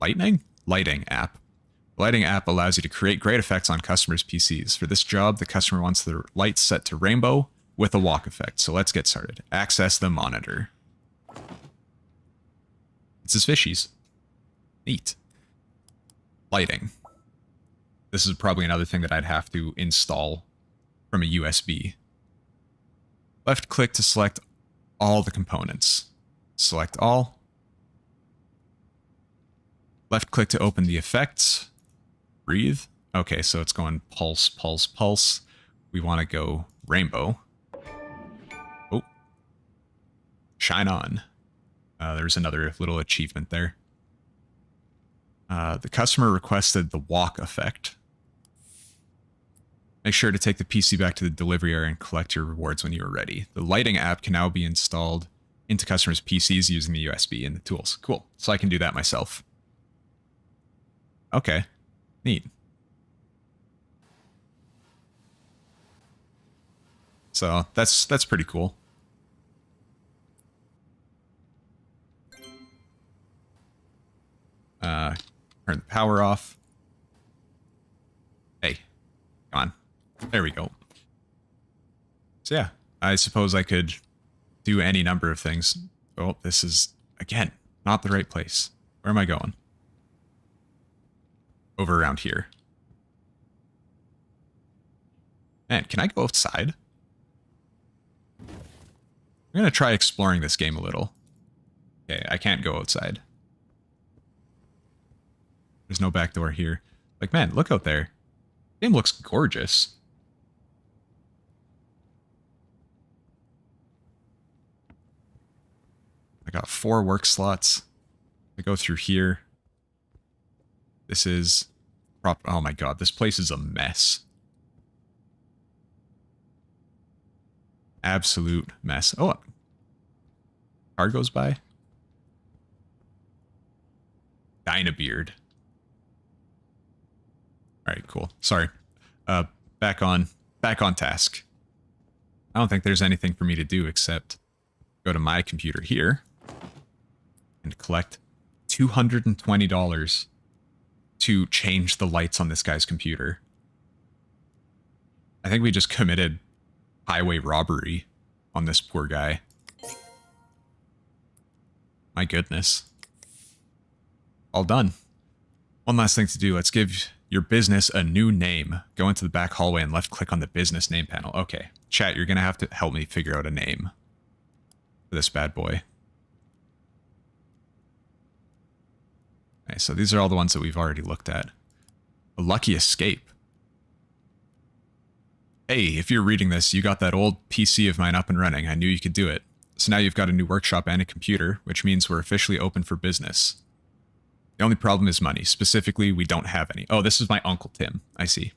app. The Lighting app allows you to create great effects on customers' PCs. For this job, the customer wants the lights set to rainbow with a walk effect. So let's get started. Access the monitor. It's his fishies. Neat. Lighting. This is probably another thing that I'd have to install from a USB. Left click to select all the components. Select all. Left click to open the effects. Breathe. Okay, so it's going pulse, pulse, pulse. We want to go rainbow. Oh. Shine on. There's another little achievement there. The customer requested the walk effect. Make sure to take the PC back to the delivery area and collect your rewards when you are ready. The lighting app can now be installed into customers' PCs using the USB and the tools. Cool. So I can do that myself. Okay. Neat. So that's pretty cool. Turn the power off. Hey, come on. There we go. So yeah, I suppose I could do any number of things. Oh, this is, again, not the right place. Where am I going? Over around here. Man, can I go outside? I'm going to try exploring this game a little. Okay, I can't go outside. There's no back door here. Like, man, look out there. The game looks gorgeous. I got 4 work slots. I go through here. This is... Oh my god, this place is a mess. Absolute mess. Oh, car goes by. Dynabeard. All right, cool. Sorry. Back on task. I don't think there's anything for me to do except go to my computer here and collect $220 to change the lights on this guy's computer. I think we just committed highway robbery on this poor guy. My goodness. All done. One last thing to do. Let's give your business a new name. Go into the back hallway and left click on the business name panel. Okay. Chat, you're going to have to help me figure out a name for this bad boy. Okay, so these are all the ones that we've already looked at. A lucky escape. Hey, if you're reading this, you got that old PC of mine up and running. I knew you could do it. So now you've got a new workshop and a computer, which means we're officially open for business. The only problem is money. Specifically, we don't have any. Oh, this is my Uncle Tim. I see.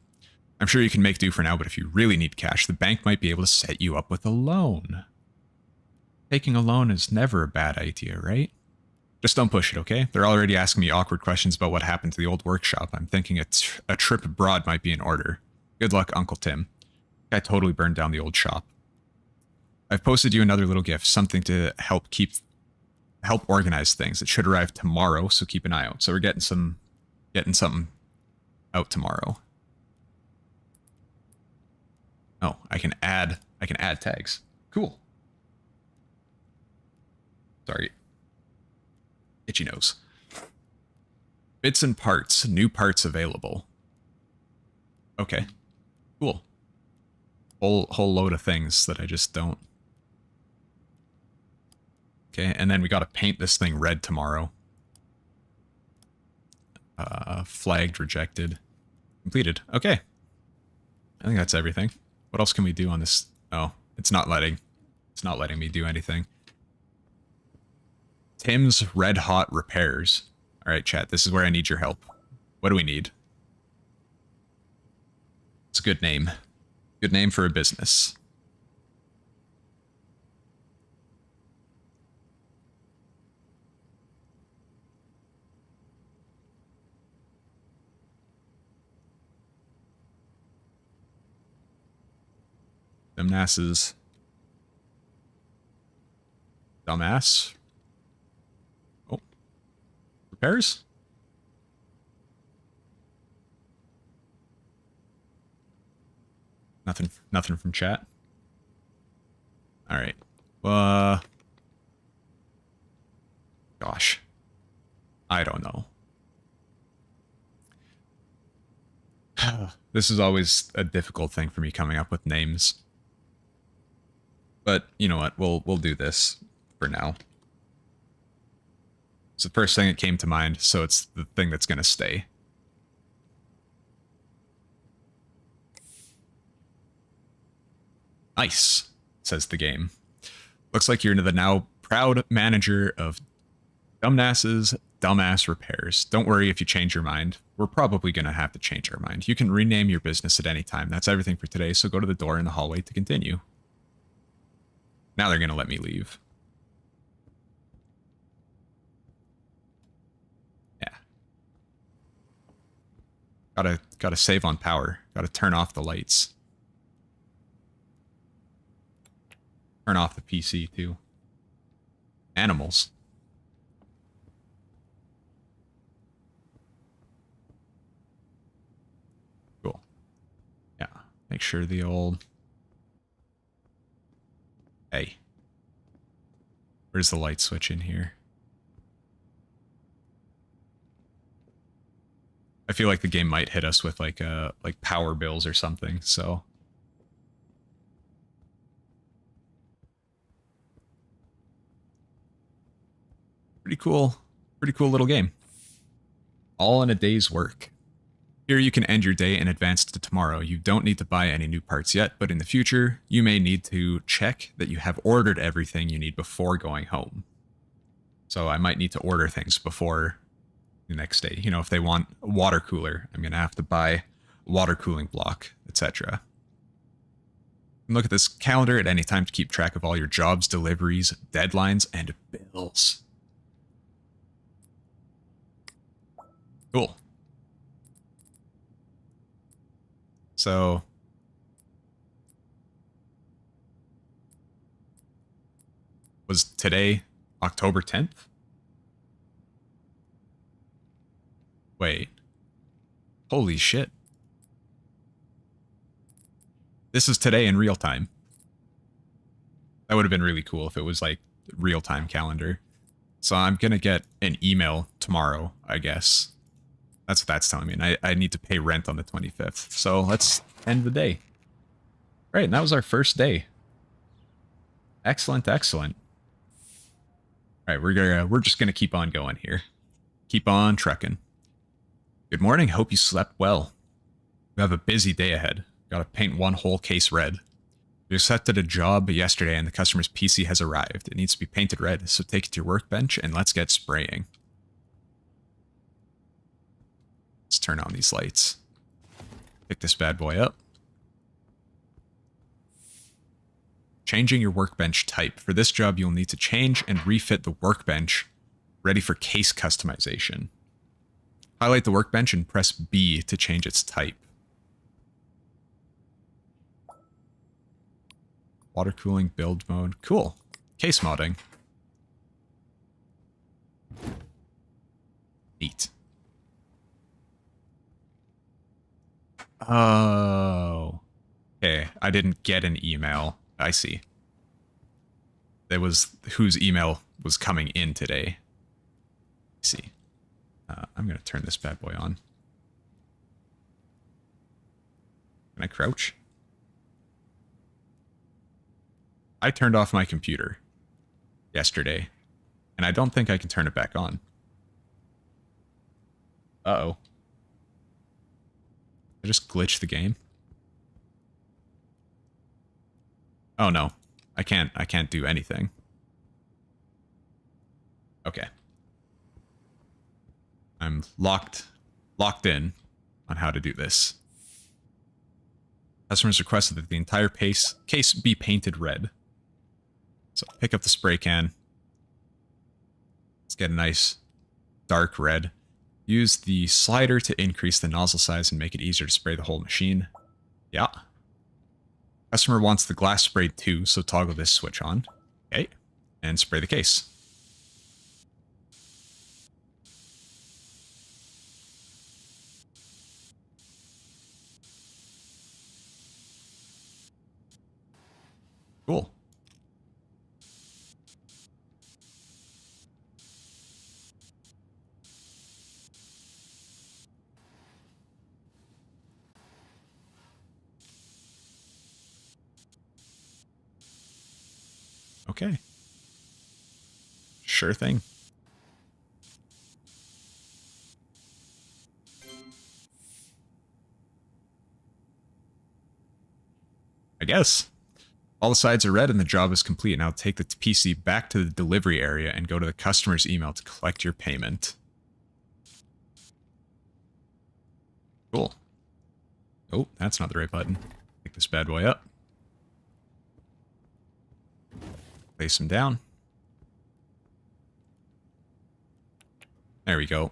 I'm sure you can make do for now, but if you really need cash, the bank might be able to set you up with a loan. Taking a loan is never a bad idea, right? Just don't push it, okay? They're already asking me awkward questions about what happened to the old workshop. I'm thinking a trip abroad might be in order. Good luck, Uncle Tim. I totally burned down the old shop. I've posted you another little gift, something to help organize things. It should arrive tomorrow, so keep an eye out. So we're getting something out tomorrow. Oh, I can add tags. Cool. Sorry. Itchy nose. Bits and parts, new parts available. Okay. Cool. Whole load of things that I just don't. Okay, and then we gotta paint this thing red tomorrow. Flagged, rejected, completed. Okay. I think that's everything. What else can we do on this? Oh, it's not letting me do anything. Tim's Red Hot Repairs. All right, chat, this is where I need your help. What do we need? It's a good name. Good name for a business. Dumbass. Oh. Repairs? Nothing from chat. All right. Gosh. I don't know. This is always a difficult thing for me coming up with names. But you know what? We'll do this for now. It's the first thing that came to mind, so it's the thing that's going to stay. Nice, says the game. Looks like you're the now proud manager of Dumbass's Dumbass Repairs. Don't worry if you change your mind. We're probably going to have to change our mind. You can rename your business at any time. That's everything for today, so go to the door in the hallway to continue. Now they're going to let me leave. Yeah. Gotta save on power. Gotta turn off the lights. Turn off the PC too. Animals. Cool. Yeah. Make sure the old... Hey. Where's the light switch in here? I feel like the game might hit us with like power bills or something, so... Pretty cool little game. All in a day's work. Here you can end your day and advance to tomorrow. You don't need to buy any new parts yet, but in the future, you may need to check that you have ordered everything you need before going home. So I might need to order things before the next day. You know, if they want a water cooler, I'm going to have to buy a water cooling block, etc. can look at this calendar at any time to keep track of all your jobs, deliveries, deadlines, and bills. Cool. So was today October 10th? Wait. Holy shit. This is today in real time. That would have been really cool if it was like real-time calendar. So I'm going to get an email tomorrow, I guess. That's what that's telling me. And I need to pay rent on the 25th. So let's end the day. Right, and that was our first day. Excellent, excellent. All right, we're just going to keep on going here. Keep on trucking. Good morning. Hope you slept well. We have a busy day ahead. Got to paint one whole case red. We accepted a job yesterday and the customer's PC has arrived. It needs to be painted red, so take it to your workbench and let's get spraying. Let's turn on these lights. Pick this bad boy up. Changing your workbench type. For this job, you'll need to change and refit the workbench ready for case customization. Highlight the workbench and press B to change its type. Water cooling build mode. Cool. Case modding. Neat. Oh. Okay, I didn't get an email. I see. That was whose email was coming in today. I see. I'm going to turn this bad boy on. Can I crouch? I turned off my computer yesterday, and I don't think I can turn it back on. Uh-oh. I just glitched the game. Oh no. I can't do anything. Okay. I'm locked in on how to do this. Customers requested that the entire case be painted red. So pick up the spray can. Let's get a nice dark red. Use the slider to increase the nozzle size and make it easier to spray the whole machine. Yeah. Customer wants the glass sprayed too, so toggle this switch on. Okay. And spray the case. Cool. Okay. Sure thing. I guess. All the sides are red and the job is complete. Now take the PC back to the delivery area and go to the customer's email to collect your payment. Cool. Oh, that's not the right button. Pick this bad boy up. Place him down. There we go.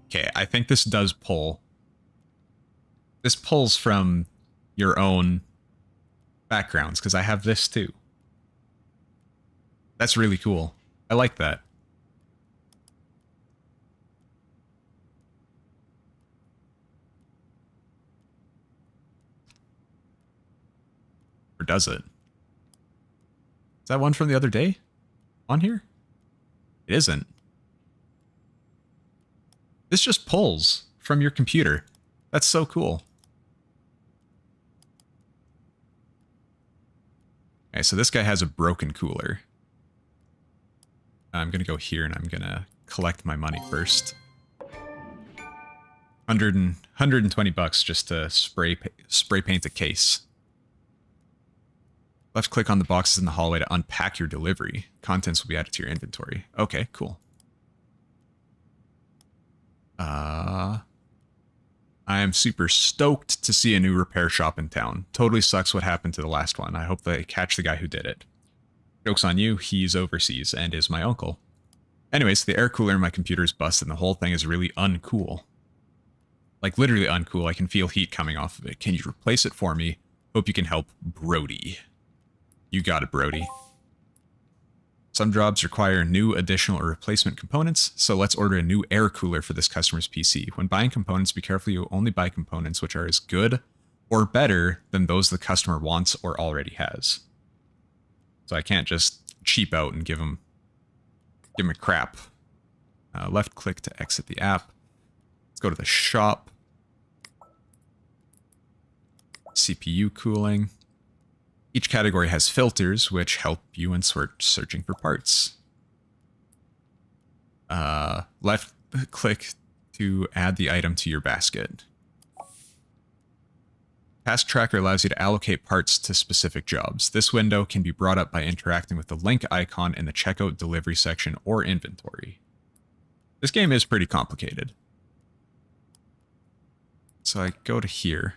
Okay, I think this does pull. This pulls from your own backgrounds, because I have this too. That's really cool. I like that. Or does it? Is that one from the other day on here? It isn't. This just pulls from your computer. That's so cool. Okay, so this guy has a broken cooler. I'm going to go here and I'm going to collect my money first. 120 bucks just to spray paint a case. Left click on the boxes in the hallway to unpack your delivery. Contents will be added to your inventory. Okay, cool. I am super stoked to see a new repair shop in town. Totally sucks what happened to the last one. I hope they catch the guy who did it. Joke's on you, he's overseas and is my uncle. Anyways, the air cooler in my computer is busted and the whole thing is really uncool. Like, literally uncool. I can feel heat coming off of it. Can you replace it for me? Hope you can help, Brody. You got it, Brody. Some jobs require new additional or replacement components, so let's order a new air cooler for this customer's PC. When buying components, be careful you only buy components which are as good or better than those the customer wants or already has. So I can't just cheap out and give him a crap. Left click to exit the app. Let's go to the shop. CPU cooling. Each category has filters, which help you when searching for parts. Left click to add the item to your basket. Task Tracker allows you to allocate parts to specific jobs. This window can be brought up by interacting with the link icon in the checkout delivery section or inventory. This game is pretty complicated. So I go to here,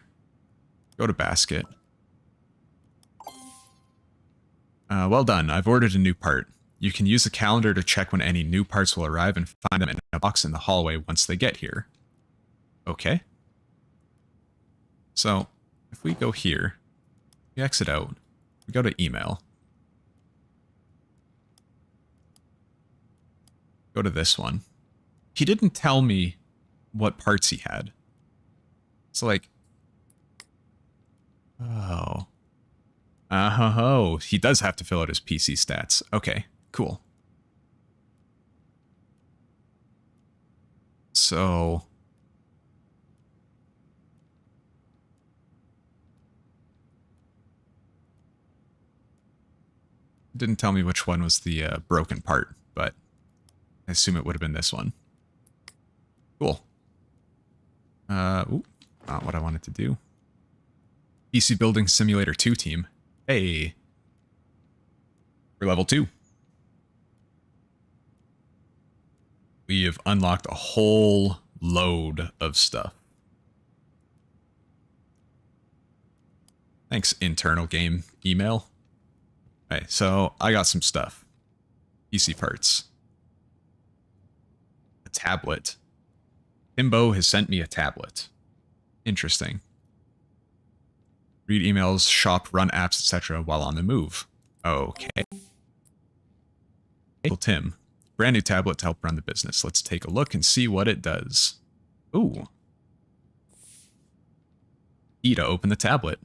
go to basket. Well done, I've ordered a new part. You can use the calendar to check when any new parts will arrive and find them in a box in the hallway once they get here. Okay. So, if we go here, we exit out, we go to email. Go to this one. He didn't tell me what parts he had. So like, oh, he does have to fill out his PC stats. Okay, cool. So didn't tell me which one was the broken part, but I assume it would have been this one. Cool. Ooh, not what I wanted to do. PC Building Simulator 2 team. Hey. We're level 2. We have unlocked a whole load of stuff. Thanks, internal game email. Okay, so I got some stuff. PC parts. A tablet. Timbo has sent me a tablet. Interesting. Read emails, shop, run apps, etc. while on the move. Okay. Well, Tim, brand new tablet to help run the business. Let's take a look and see what it does. Ooh. E to open the tablet.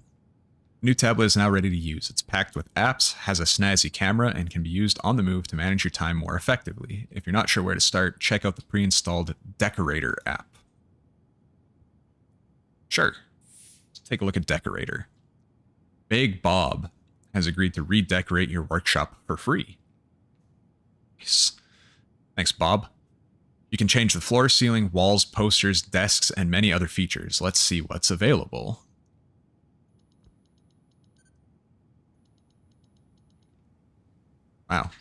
New tablet is now ready to use. It's packed with apps, has a snazzy camera, and can be used on the move to manage your time more effectively. If you're not sure where to start, check out the pre-installed Decorator app. Sure. Let's take a look at Decorator. Big Bob has agreed to redecorate your workshop for free. Nice. Thanks, Bob. You can change the floor, ceiling, walls, posters, desks, and many other features. Let's see what's available. Wow.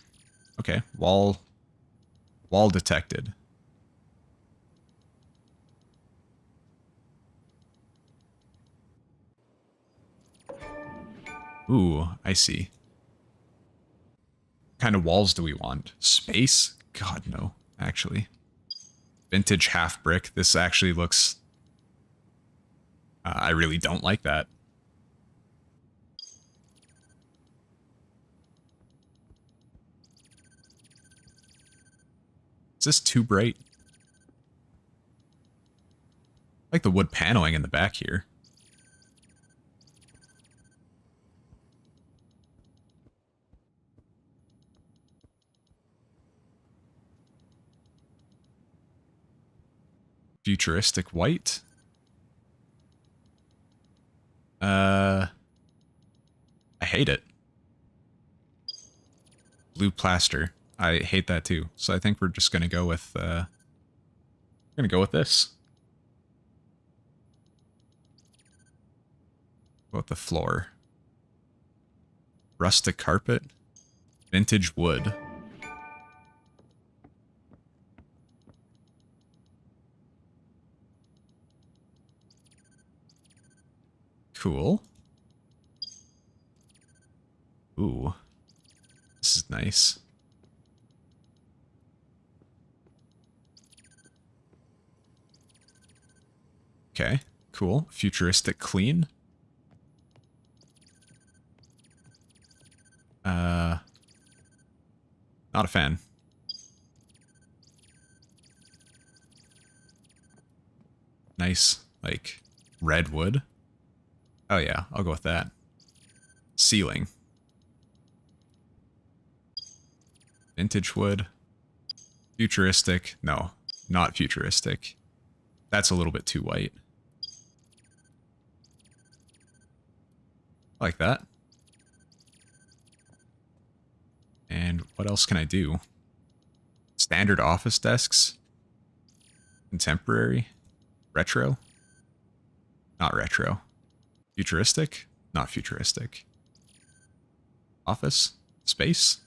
Okay. Wall detected. Ooh, I see. What kind of walls do we want? Space? God, no, actually. Vintage half brick. This actually looks... I really don't like that. Is this too bright? I like the wood paneling in the back here. Futuristic white. I hate it. Blue plaster. I hate that too. So I think we're just gonna go with this. Go with the floor. Rustic carpet. Vintage wood. Cool. Ooh. This is nice. Okay, cool. Futuristic clean. Not a fan. Nice, like, redwood. Oh yeah, I'll go with that. Ceiling. Vintage wood. Futuristic. No, not futuristic. That's a little bit too white. I like that. And what else can I do? Standard office desks. Contemporary. Retro. Not retro. Futuristic. Not futuristic. Office. Space.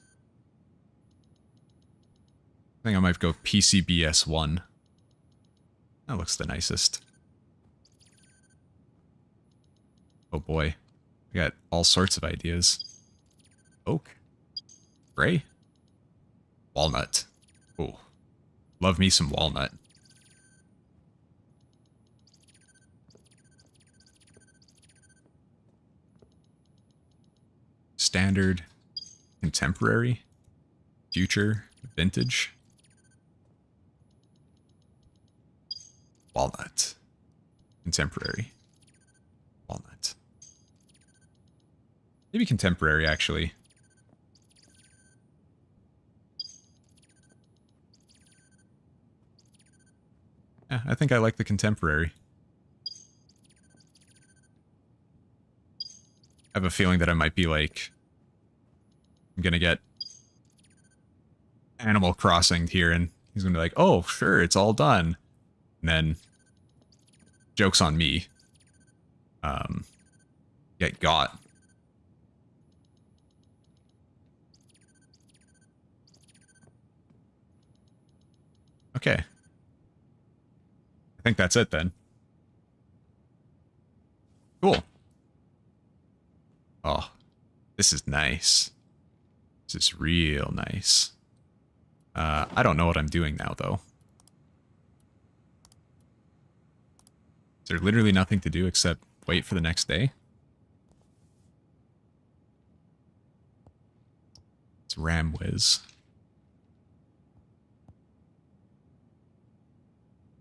I think I might go PCBS1. That looks the nicest. Oh boy. I got all sorts of ideas. Oak. Gray. Walnut. Oh. Love me some walnut. Standard. Contemporary. Future. Vintage. Walnut. Contemporary. Walnut. Maybe contemporary, actually. Yeah, I think I like the contemporary. I have a feeling that I might be like... I'm gonna get Animal Crossing here, and he's gonna be like, oh, sure, it's all done. And then, joke's on me. Get got. Okay. I think that's it then. Cool. Oh, this is nice. This is real nice. I don't know what I'm doing now, though. Is there literally nothing to do except wait for the next day? It's Ramwiz.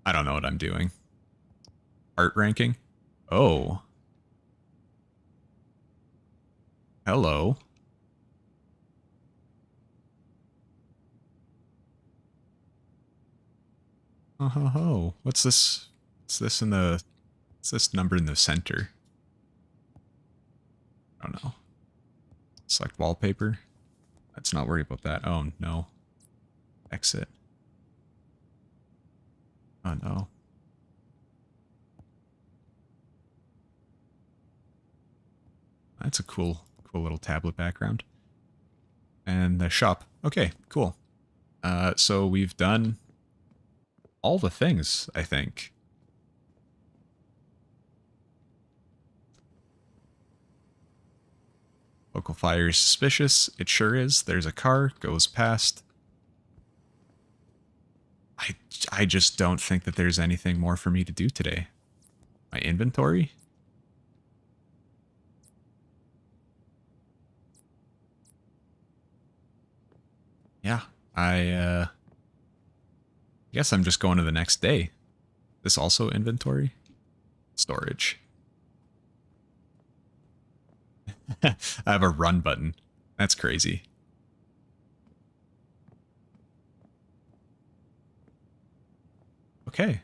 I don't know what I'm doing. Art ranking? Oh. Hello. Oh ho ho. What's this? What's this in the... What's this number in the center? I don't know. Select wallpaper. Let's not worry about that. Oh no. Exit. Oh no. That's a cool little tablet background. And the shop. Okay, cool. So we've done all the things, I think. Local fire is suspicious. It sure is. There's a car, goes past. I just don't think that there's anything more for me to do today. My inventory? Yeah, I guess I'm just going to the next day. This also inventory? Storage. I have a run button. That's crazy. Okay.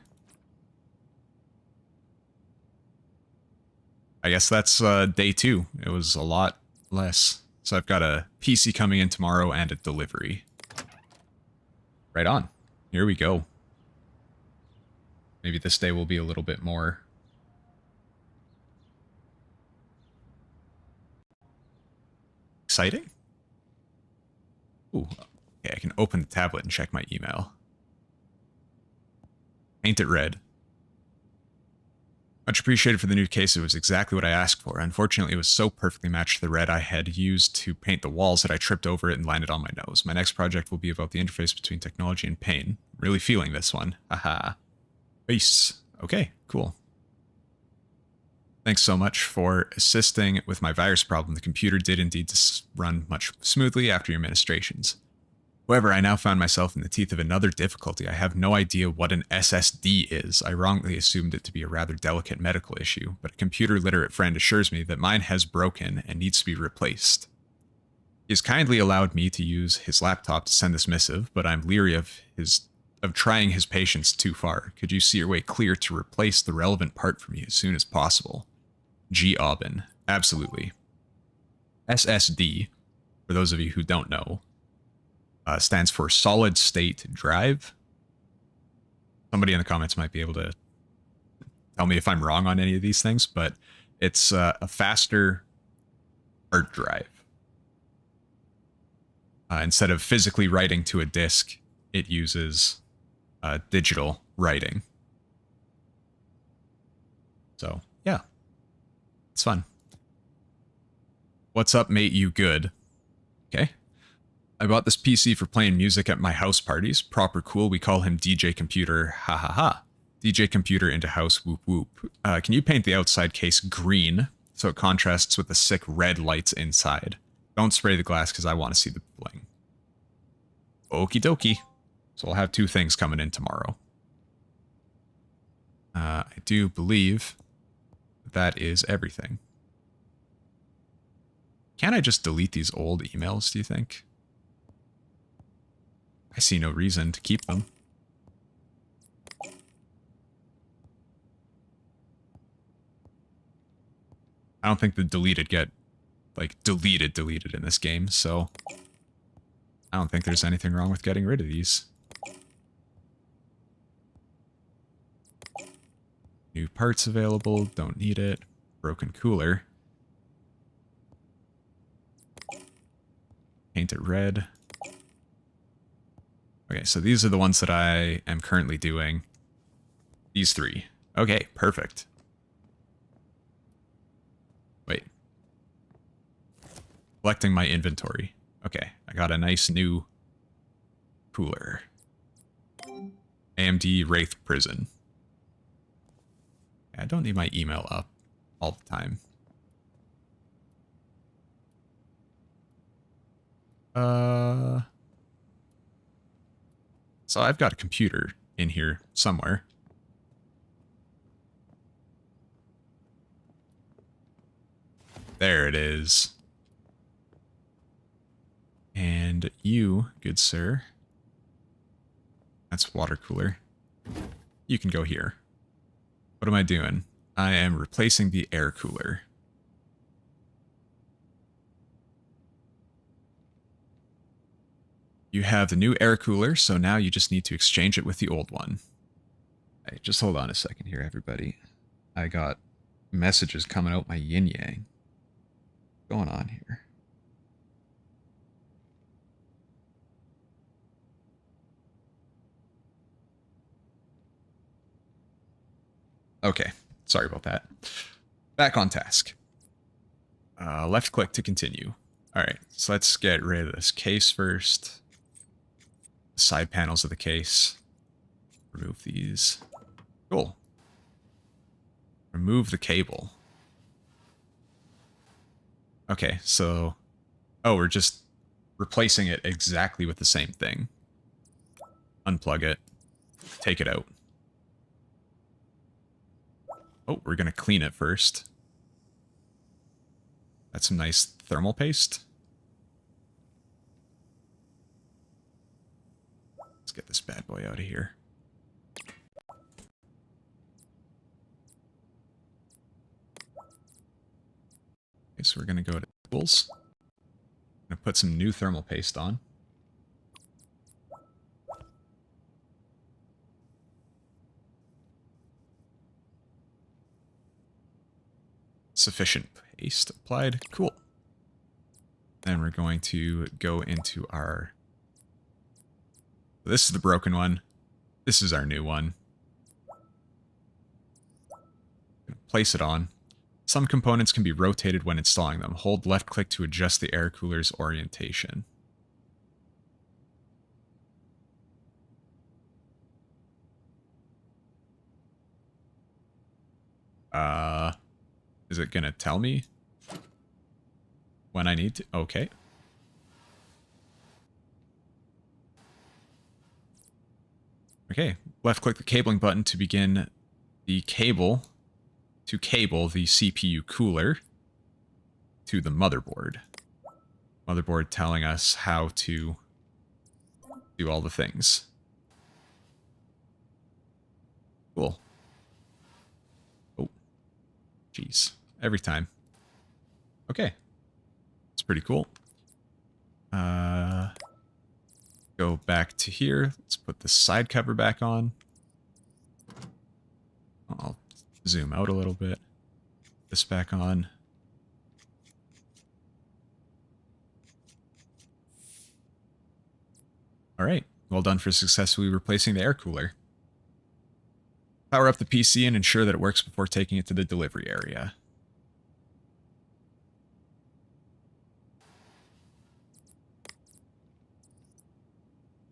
I guess that's day 2. It was a lot less. So I've got a PC coming in tomorrow and a delivery. Right on. Here we go. Maybe this day will be a little bit more exciting? Ooh. Okay, I can open the tablet and check my email. Paint it red. Much appreciated for the new case. It was exactly what I asked for. Unfortunately, it was so perfectly matched to the red I had used to paint the walls that I tripped over it and landed on my nose. My next project will be about the interface between technology and pain. Really feeling this one. Haha. Peace. Okay, cool. Thanks so much for assisting with my virus problem. The computer did indeed run much smoothly after your ministrations. However, I now found myself in the teeth of another difficulty. I have no idea what an SSD is. I wrongly assumed it to be a rather delicate medical issue, but a computer-literate friend assures me that mine has broken and needs to be replaced. He has kindly allowed me to use his laptop to send this missive, but I'm leery of trying his patience too far. Could you see your way clear to replace the relevant part for me as soon as possible? G. Aubin. Absolutely. SSD, for those of you who don't know, stands for solid state drive. Somebody in the comments might be able to tell me if I'm wrong on any of these things, but it's a faster hard drive. Instead of physically writing to a disk, it uses digital writing. So, yeah. It's fun. What's up, mate? You good? Okay. I bought this PC for playing music at my house parties. Proper cool. We call him DJ Computer. Ha ha ha. DJ Computer into house. Whoop whoop. Can you paint the outside case green so it contrasts with the sick red lights inside? Don't spray the glass because I want to see the bling. Okie dokie. So I'll have two things coming in tomorrow. I do believe that is everything. Can I just delete these old emails, do you think? I see no reason to keep them. I don't think the deleted get, like, deleted in this game, so I don't think there's anything wrong with getting rid of these. New parts available, don't need it. Broken cooler. Paint it red. Okay, so these are the ones that I am currently doing. These three. Okay, perfect. Wait. Collecting my inventory. Okay, I got a nice new cooler. AMD Wraith Prison. I don't need my email up all the time. So I've got a computer in here somewhere. There it is. And you, good sir, that's water cooler. You can go here. What am I doing? I am replacing the air cooler. You have the new air cooler, so now you just need to exchange it with the old one. Hey, just hold on a second here, everybody. I got messages coming out my yin-yang. What's going on here? Okay, sorry about that. Back on task. Left click to continue. Alright, so let's get rid of this case first. Side panels of the case. Remove these. Cool. Remove the cable. Okay, so... Oh, we're just replacing it exactly with the same thing. Unplug it. Take it out. Oh, we're gonna clean it first. That's some nice thermal paste. Let's get this bad boy out of here. Okay, so we're gonna go to tools. I'm gonna put some new thermal paste on. Sufficient paste applied. Cool. Then we're going to go into our... This is the broken one. This is our new one. place it on. Some components can be rotated when installing them. Hold left click to adjust the air cooler's orientation. Is it gonna tell me when I need to? Okay. Okay, left click the cabling button to begin the cable to cable the CPU cooler to the motherboard. Motherboard telling us how to do all the things. Cool. Oh, jeez. Every time. Okay. It's pretty cool. Go back to here. Let's put the side cover back on. I'll zoom out a little bit. This back on. All right. Well done for successfully replacing the air cooler. Power up the PC and ensure that it works before taking it to the delivery area.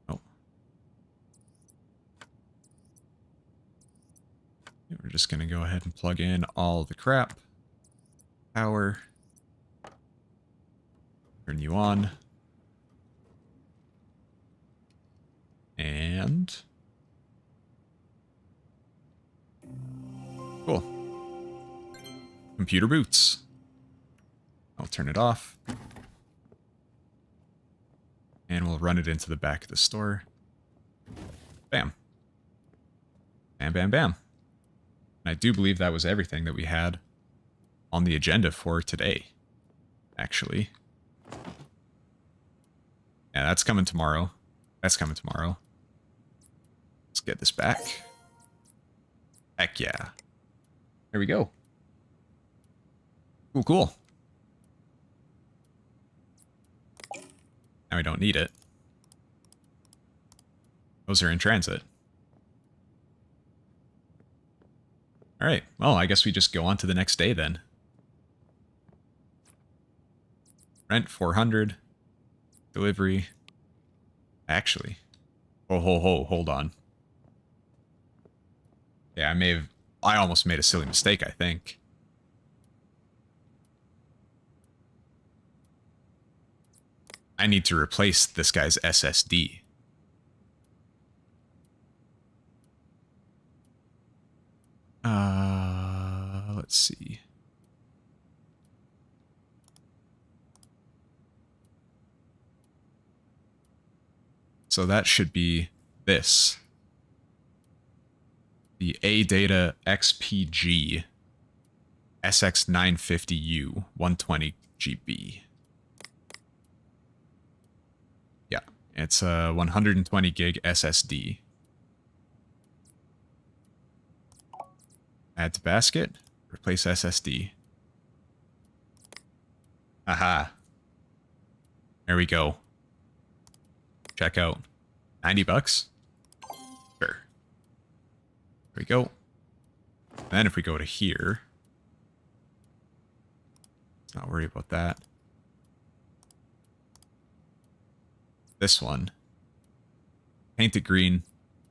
Oh. We're just going to go ahead and plug in all the crap. Power. Turn you on. And... cool. Computer boots. I'll turn it off. And we'll run it into the back of the store. Bam. Bam, bam, bam. And I do believe that was everything that we had on the agenda for today, actually. Yeah, that's coming tomorrow. That's coming tomorrow. Let's get this back. Heck yeah. There we go. Cool, cool. Now we don't need it. Those are in transit. Alright, well, I guess we just go on to the next day then. Rent, 400. Delivery. Actually. Hold on. Yeah, I almost made a silly mistake, I think. I need to replace this guy's SSD. Let's see. So that should be this. The ADATA XPG SX950U 120 GB. Yeah, it's a 120 gig SSD. Add to basket, replace SSD. Aha. There we go. Check out. 90 bucks? Sure. There we go. Then if we go to here, let's not worry about that. This one. Paint it green,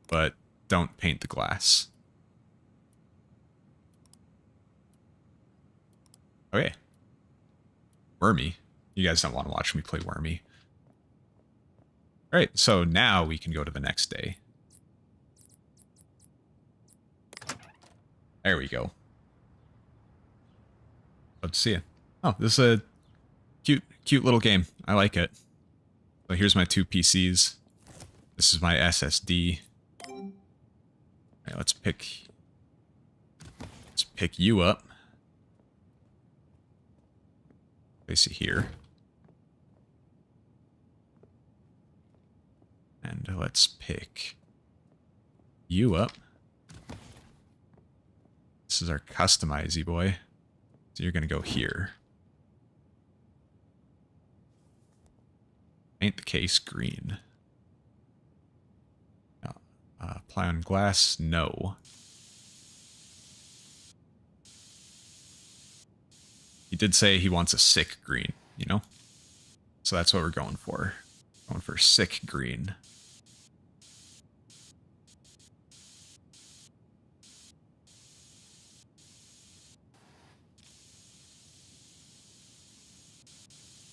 but don't paint the glass. Okay. Wormy. You guys don't want to watch me play Wormy. Alright, so now we can go to the next day. There we go. Love to see it. Oh, this is a cute little game. I like it. So here's my two PCs. This is my SSD. Alright, let's pick you up. Place it here. And let's pick you up. This is our customizy boy. So you're going to go here. Paint the case green. Apply on glass? No. He did say he wants a sick green, you know? So that's what we're going for. Going for sick green.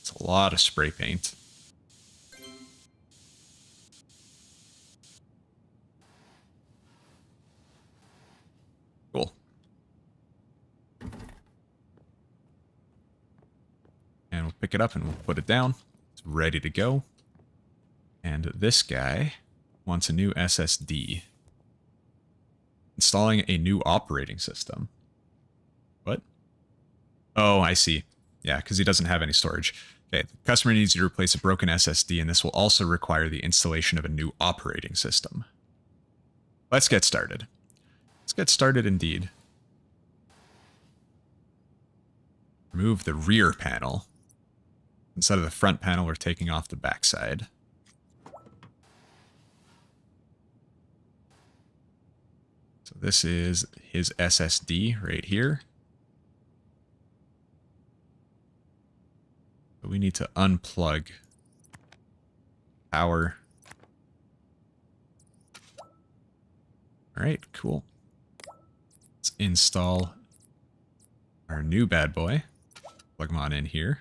It's a lot of spray paint. Cool. And we'll pick it up and we'll put it down. It's ready to go. And this guy wants a new SSD. Installing a new operating system. What? Oh, I see. Yeah, because he doesn't have any storage. Okay, the customer needs you to replace a broken SSD, and this will also require the installation of a new operating system. Let's get started. Let's get started indeed. Remove the rear panel. Instead of the front panel, we're taking off the back side. So this is his SSD right here. So we need to unplug power. All right, cool. Let's install our new bad boy. Plug them on in here.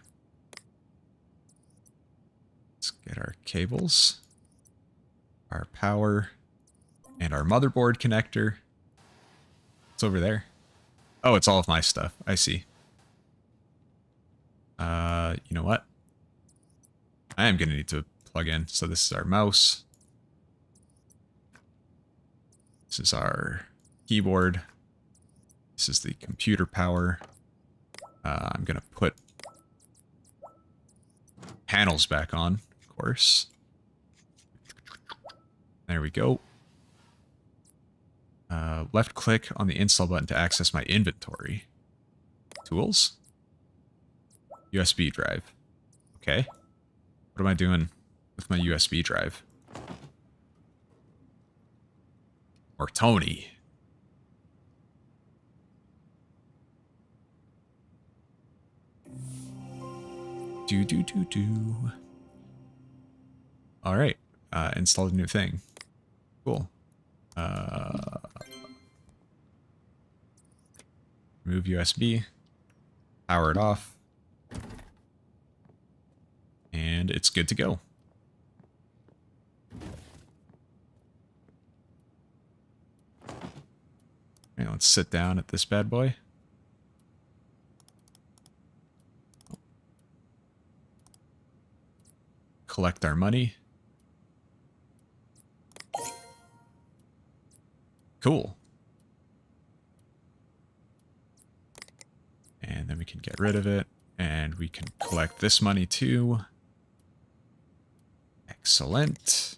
Let's get our cables, our power, and our motherboard connector. It's over there. Oh, it's all of my stuff. I see. You know what? I am going to need to plug in. So this is our mouse. This is our keyboard. This is the computer power. I'm going to put panels back on, of course. There we go. Left click on the install button to access my inventory. Tools. USB drive. Okay. What am I doing with my USB drive? Or Tony. Do. All right. Installed a new thing. Cool. Remove USB. Power it off. And it's good to go. Okay, let's sit down at this bad boy. Collect our money. Cool. And then we can get rid of it. And we can collect this money too. Excellent.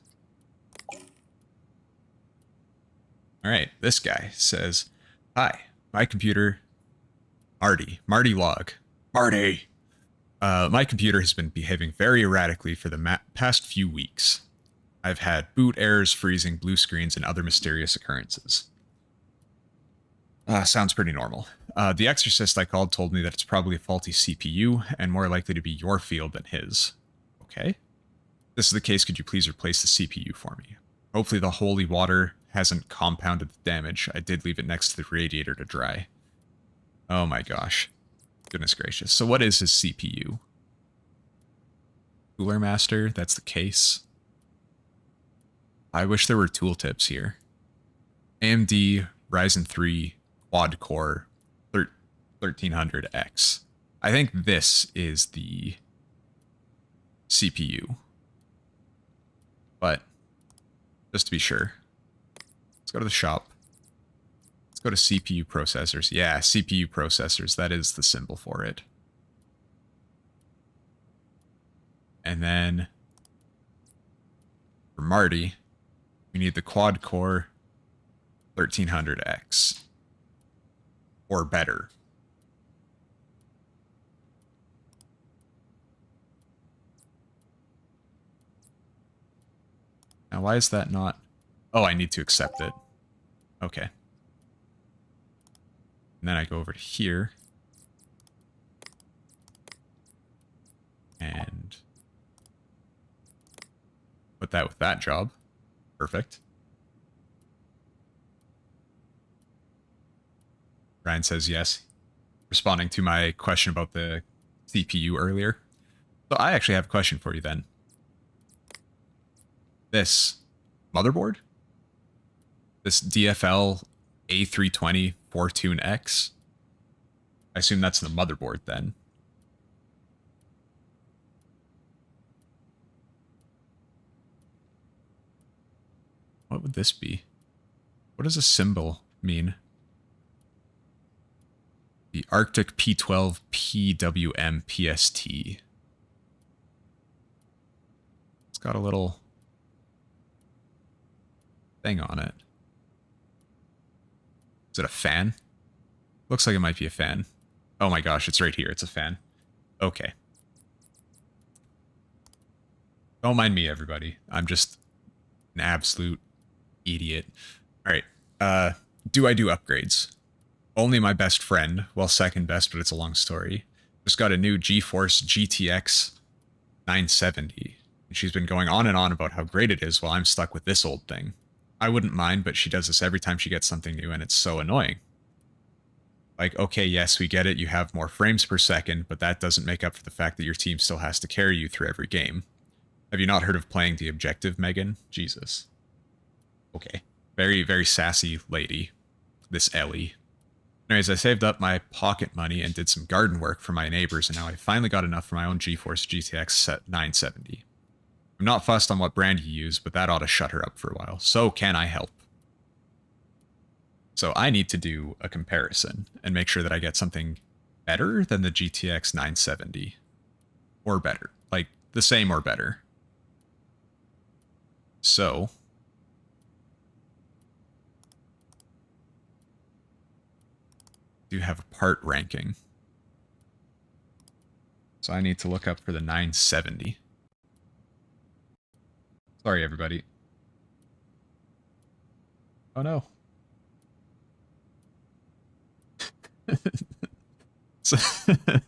All right, this guy says, "Hi, my computer, Marty log. Marty. My computer has been behaving very erratically for the past few weeks. I've had boot errors, freezing, blue screens, and other mysterious occurrences." Sounds pretty normal. The exorcist I called told me that it's probably a faulty CPU and more likely to be your field than his. Okay. If this is the case, could you please replace the CPU for me? Hopefully the holy water hasn't compounded the damage. I did leave it next to the radiator to dry. Oh my gosh. Goodness gracious. So what is his CPU? Cooler Master, that's the case. I wish there were tooltips here. AMD Ryzen 3 quad core 1300X. I think this is the CPU. But just to be sure, let's go to the shop. Let's go to CPU processors. Yeah, CPU processors. That is the symbol for it. And then for Marty, we need the quad core 1300X or better. Now, why is that not? Oh, I need to accept it. Okay. And then I go over to here. that with that job. Perfect. Ryan says yes, responding to my question about the CPU earlier. So I actually have a question for you then. This motherboard? This DFL A320 Fortune-X? I assume that's the motherboard then. What would this be? What does a symbol mean? The Arctic P12 PWM PST. It's got a little thing on it. Is it a fan? Looks like it might be a fan. Oh my gosh, it's right here. It's a fan. Okay. Don't mind me, everybody. I'm just an absolute idiot. All right. Do I do upgrades? Only my best friend. Well, second best, but it's a long story. Just got a new GeForce GTX 970. And she's been going on and on about how great it is while I'm stuck with this old thing. I wouldn't mind, but she does this every time she gets something new, and it's so annoying. Like, okay, yes, we get it. You have more frames per second, but that doesn't make up for the fact that your team still has to carry you through every game. Have you not heard of playing The Objective, Megan? Jesus. Okay. Very, very sassy lady. This Ellie. Anyways, I saved up my pocket money and did some garden work for my neighbors, and now I finally got enough for my own GeForce GTX 970. I'm not fussed on what brand you use, but that ought to shut her up for a while. So can I help? So I need to do a comparison and make sure that I get something better than the GTX 970. Or better. Like, the same or better. So do have a part ranking. So I need to look up for the 970. Sorry, everybody. Oh no. So,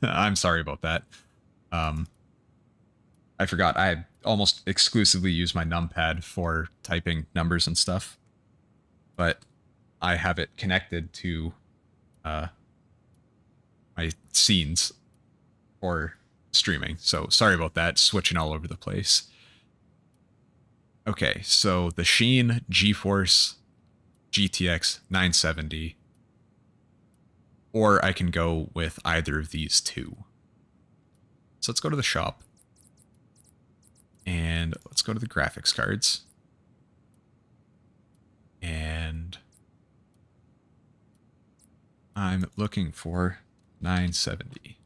I'm sorry about that. I forgot. I almost exclusively use my numpad for typing numbers and stuff. But I have it connected to my scenes for streaming. So sorry about that. Switching all over the place. Okay, so the Sheen GeForce GTX 970. Or I can go with either of these two. So let's go to the shop. And let's go to the graphics cards. And I'm looking for 970.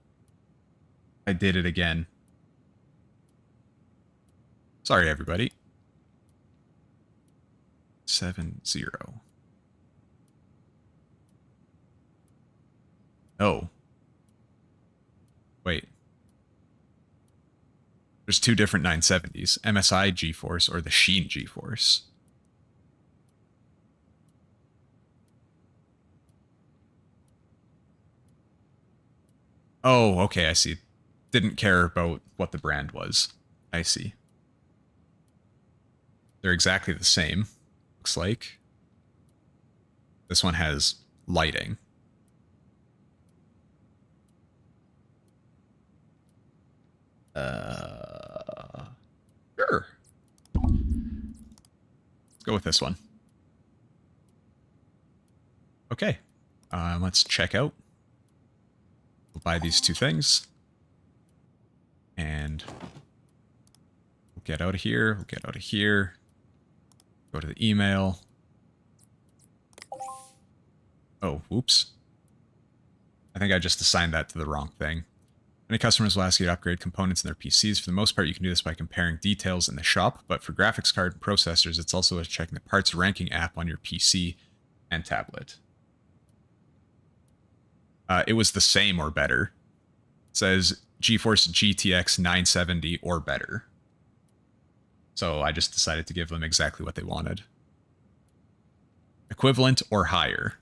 I did it again. Sorry, everybody. 70. Oh. Wait. There's two different 970s. MSI GeForce or the Sheen GeForce. Oh, okay, I see. Didn't care about what the brand was. I see. They're exactly the same, looks like. This one has lighting. Sure. Let's go with this one. Okay. Let's check out. We'll buy these two things. And we'll get out of here. We'll get out of here. Go to the email. Oh, whoops. I think I just assigned that to the wrong thing. Many customers will ask you to upgrade components in their PCs. For the most part, you can do this by comparing details in the shop, but for graphics card and processors, it's also worth checking the parts ranking app on your PC and tablet. It was the same or better. It says GeForce GTX 970 or better. So I just decided to give them exactly what they wanted. Equivalent or higher.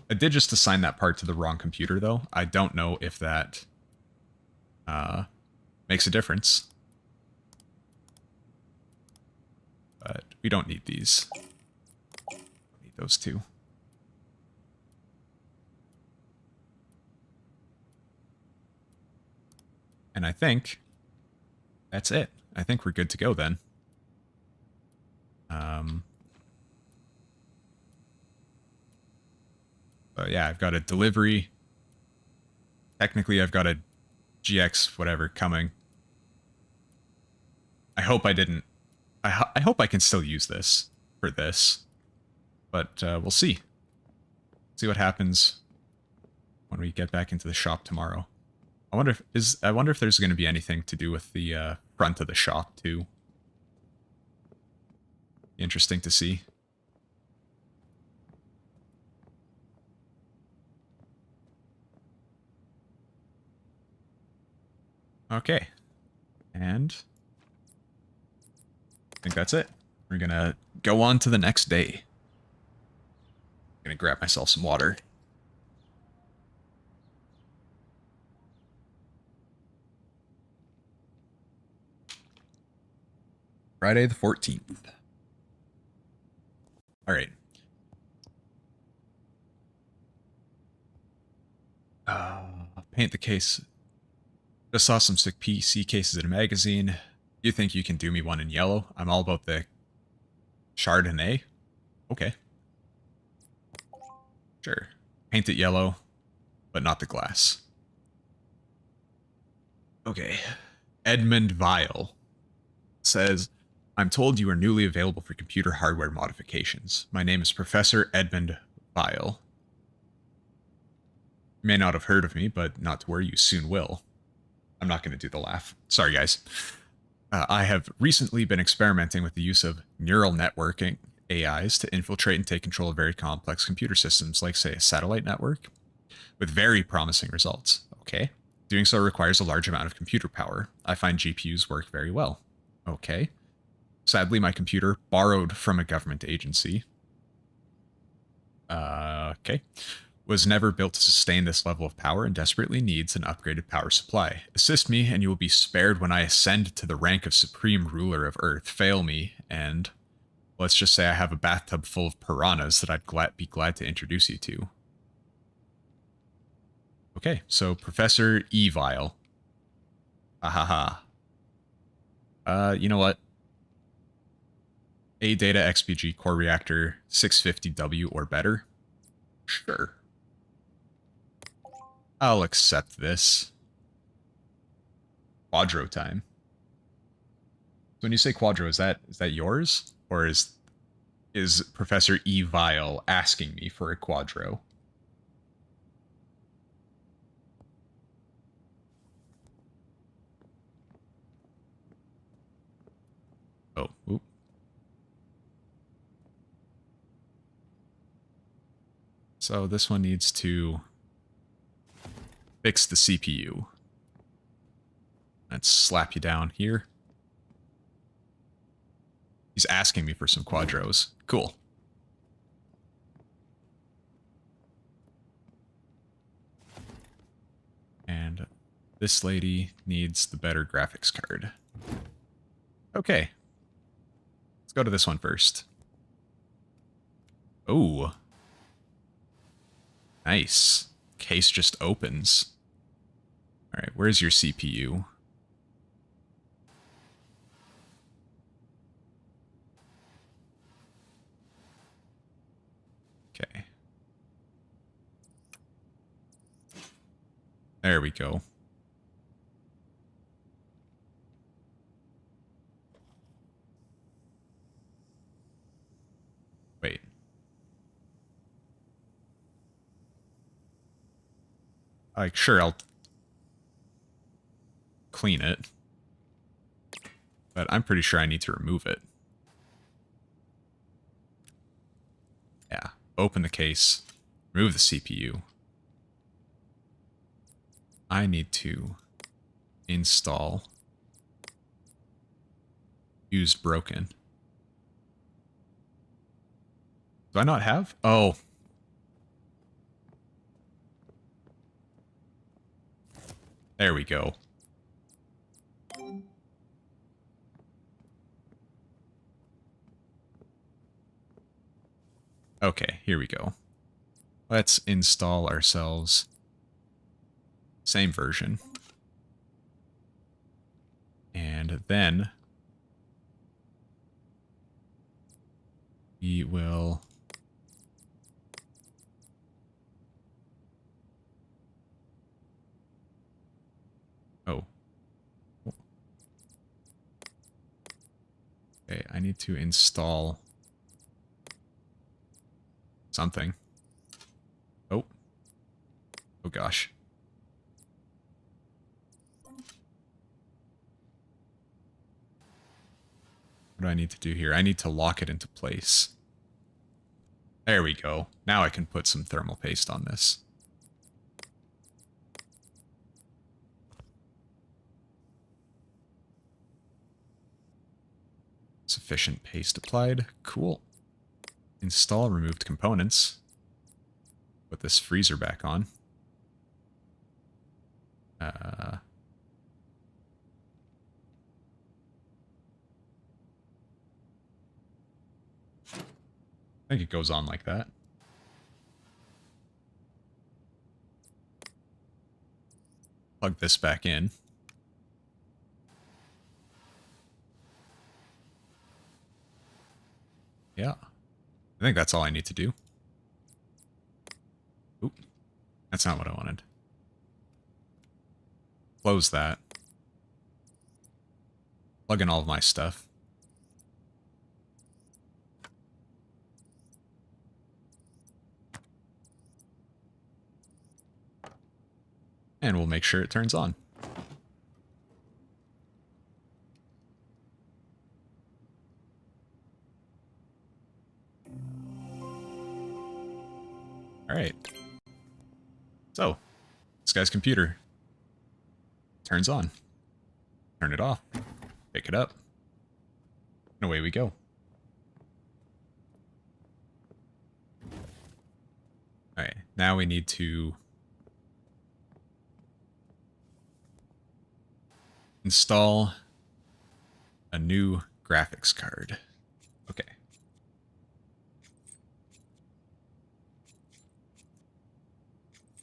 I did just assign that part to the wrong computer, though. I don't know if that Makes a difference. But we don't need these. We need those two. And I think that's it. I think we're good to go then. But yeah, I've got a delivery. Technically, I've got a GX whatever coming. I hope I didn't. I hope I can still use this for this. But we'll see. See what happens when we get back into the shop tomorrow. I wonder if there's going to be anything to do with the front of the shop too. Interesting to see. Okay. And I think that's it. We're gonna go on to the next day. I'm gonna grab myself some water. Friday the 14th. All right. Paint the case. Just saw some sick PC cases in a magazine. You think you can do me one in yellow? I'm all about the Chardonnay. Okay. Sure. Paint it yellow, but not the glass. Okay. Edmund Vile says, I'm told you are newly available for computer hardware modifications. My name is Professor Edmund Vile. You may not have heard of me, but not to worry, you soon will. I'm not going to do the laugh. Sorry, guys. I have recently been experimenting with the use of neural networking AIs to infiltrate and take control of very complex computer systems, like, say, a satellite network, with very promising results. Okay. Doing so requires a large amount of computer power. I find GPUs work very well. Okay. Sadly, my computer, borrowed from a government agency, okay, was never built to sustain this level of power and desperately needs an upgraded power supply. Assist me, and you will be spared when I ascend to the rank of Supreme Ruler of Earth. Fail me, and let's just say I have a bathtub full of piranhas that I'd be glad to introduce you to. Okay, so Professor Evile. Ahaha. You know what? A Data XPG core reactor 650W or better? Sure. I'll accept this. Quadro time. So when you say Quadro, is that yours? Or is Professor Evile asking me for a Quadro? Oh, oop. So this one needs to fix the CPU. Let's slap you down here. He's asking me for some Quadros. Cool. And this lady needs the better graphics card. Okay. Let's go to this one first. Oh. Nice. Case just opens. All right, where's your CPU? Okay. There we go. Wait. Like, sure, I'll clean it. But I'm pretty sure I need to remove it. Yeah. Open the case. Remove the CPU. I need to install used broken. Do I not have? Oh. There we go. Okay, here we go. Let's install ourselves same version. And then we will okay, I need to install something. Oh gosh. What do I need to do here? I need to lock it into place. There we go. Now I can put some thermal paste on this. Sufficient paste applied. Cool. Install removed components. Put this freezer back on. I think it goes on like that. Plug this back in. Yeah. I think that's all I need to do. Oop. That's not what I wanted. Close that. Plug in all of my stuff. And we'll make sure it turns on. Alright. So, this guy's computer turns on. Turn it off. Pick it up. And away we go. Alright, now we need to install a new graphics card. Okay.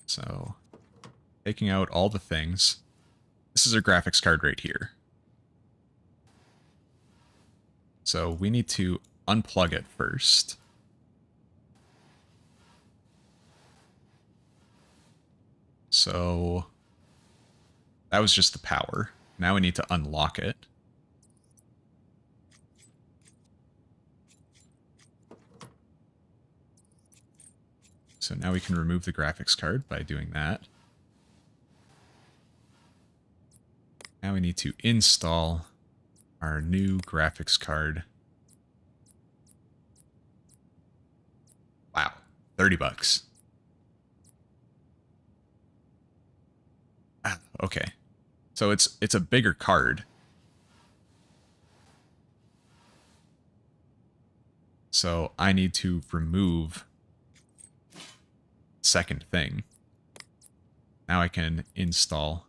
So, taking out all the things. This is our graphics card right here. So we need to unplug it first. So that was just the power. Now we need to unlock it. So now we can remove the graphics card by doing that. Now we need to install our new graphics card. Wow, 30 bucks. Ah, okay. So it's a bigger card. So I need to remove second thing. Now I can install.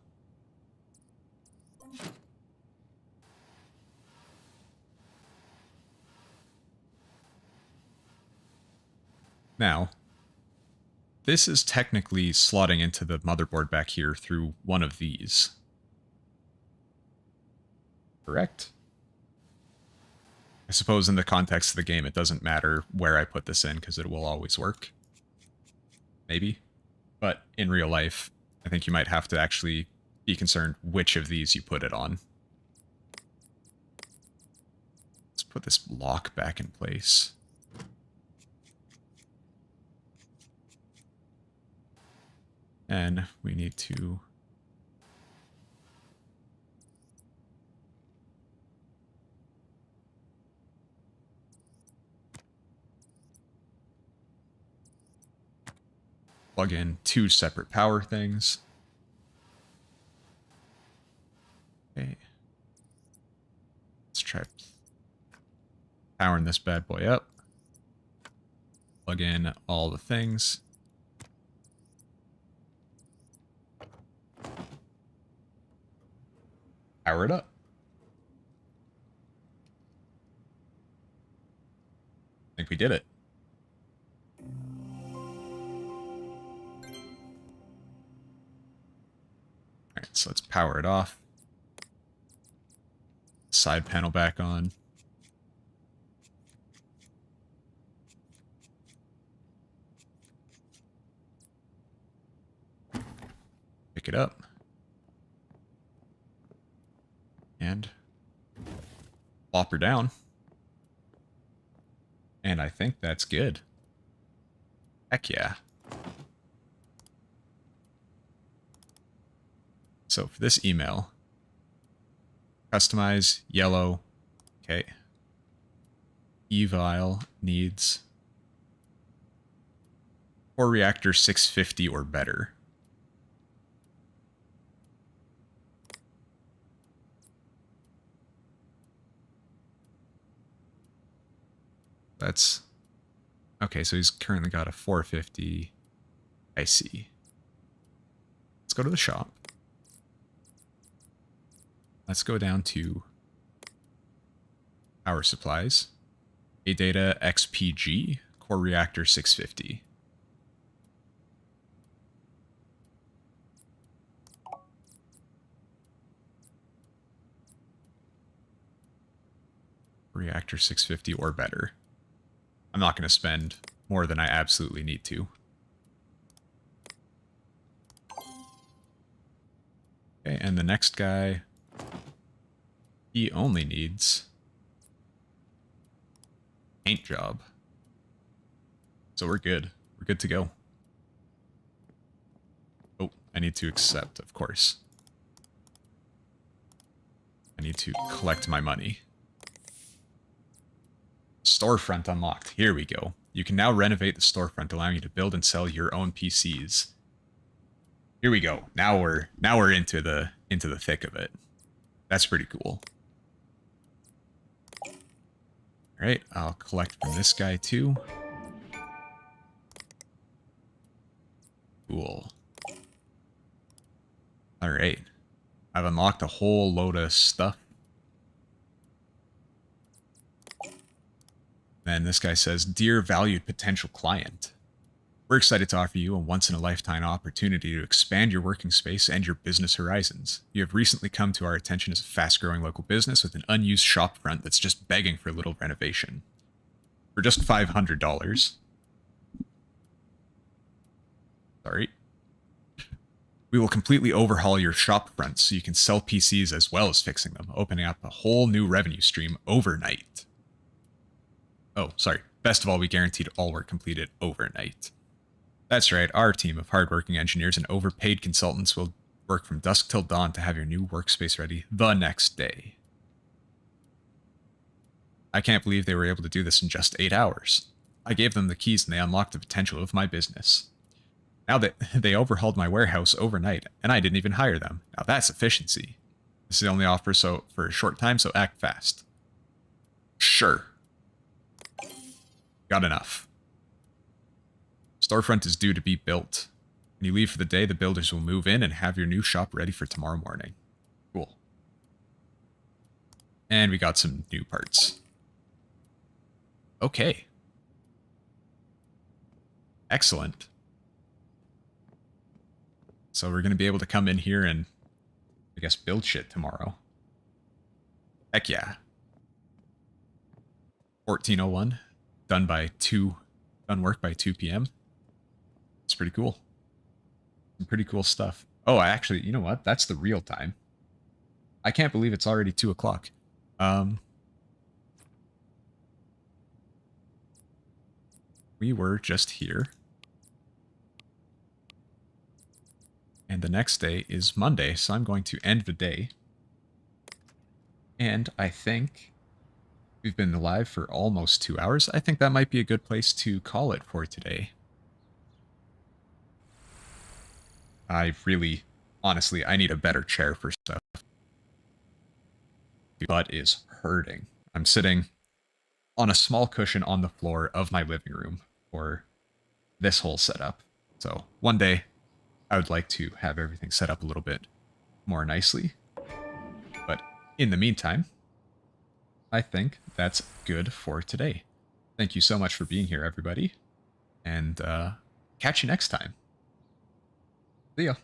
Now, this is technically slotting into the motherboard back here through one of these. Correct? I suppose in the context of the game, it doesn't matter where I put this in because it will always work. Maybe. But in real life, I think you might have to actually be concerned which of these you put it on. Let's put this lock back in place. And we need to plug in two separate power things. Okay. Let's try powering this bad boy up. Plug in all the things. Power it up. I think we did it. so let's power it off. Side panel back on. Pick it up. And plop her down. And I think that's good. Heck yeah. So for this email, customize yellow. Okay. Evile needs core reactor 650 or better. That's okay. So he's currently got a 450. I see. Let's go to the shop. Let's go down to power supplies. ADATA XPG, core reactor 650. Reactor 650 or better. I'm not going to spend more than I absolutely need to. Okay, and the next guy, he only needs paint job. So we're good. We're good to go. Oh, I need to accept, of course. I need to collect my money. Storefront unlocked. Here we go. You can now renovate the storefront, allowing you to build and sell your own PCs. Here we go. Now we're into the thick of it. That's pretty cool. All right, I'll collect from this guy too. Cool. All right, I've unlocked a whole load of stuff. Then this guy says, "Dear valued potential client, we're excited to offer you a once-in-a-lifetime opportunity to expand your working space and your business horizons. You have recently come to our attention as a fast-growing local business with an unused shop front that's just begging for a little renovation. For just $500. Sorry. We will completely overhaul your shop front so you can sell PCs as well as fixing them, opening up a whole new revenue stream overnight." Oh, sorry. Best of all, we guaranteed all work completed overnight. That's right, our team of hardworking engineers and overpaid consultants will work from dusk till dawn to have your new workspace ready the next day. I can't believe they were able to do this in just 8 hours. I gave them the keys and they unlocked the potential of my business. Now that they overhauled my warehouse overnight, and I didn't even hire them. Now that's efficiency. This is the only offer for a short time, so act fast. Sure. Got enough. Storefront is due to be built. When you leave for the day, the builders will move in and have your new shop ready for tomorrow morning. Cool. And we got some new parts. Okay. Excellent. So we're going to be able to come in here and, I guess, build shit tomorrow. Heck yeah. 1401. Done work by 2 p.m. It's pretty cool. Some pretty cool stuff. Oh, you know what? That's the real time. I can't believe it's already 2 o'clock. We were just here. And the next day is Monday, so I'm going to end the day. And I think we've been live for almost 2 hours. I think that might be a good place to call it for today. Honestly, I need a better chair for stuff. My butt is hurting. I'm sitting on a small cushion on the floor of my living room for this whole setup. So one day, I would like to have everything set up a little bit more nicely. But in the meantime, I think that's good for today. Thank you so much for being here, everybody. And catch you next time. See ya.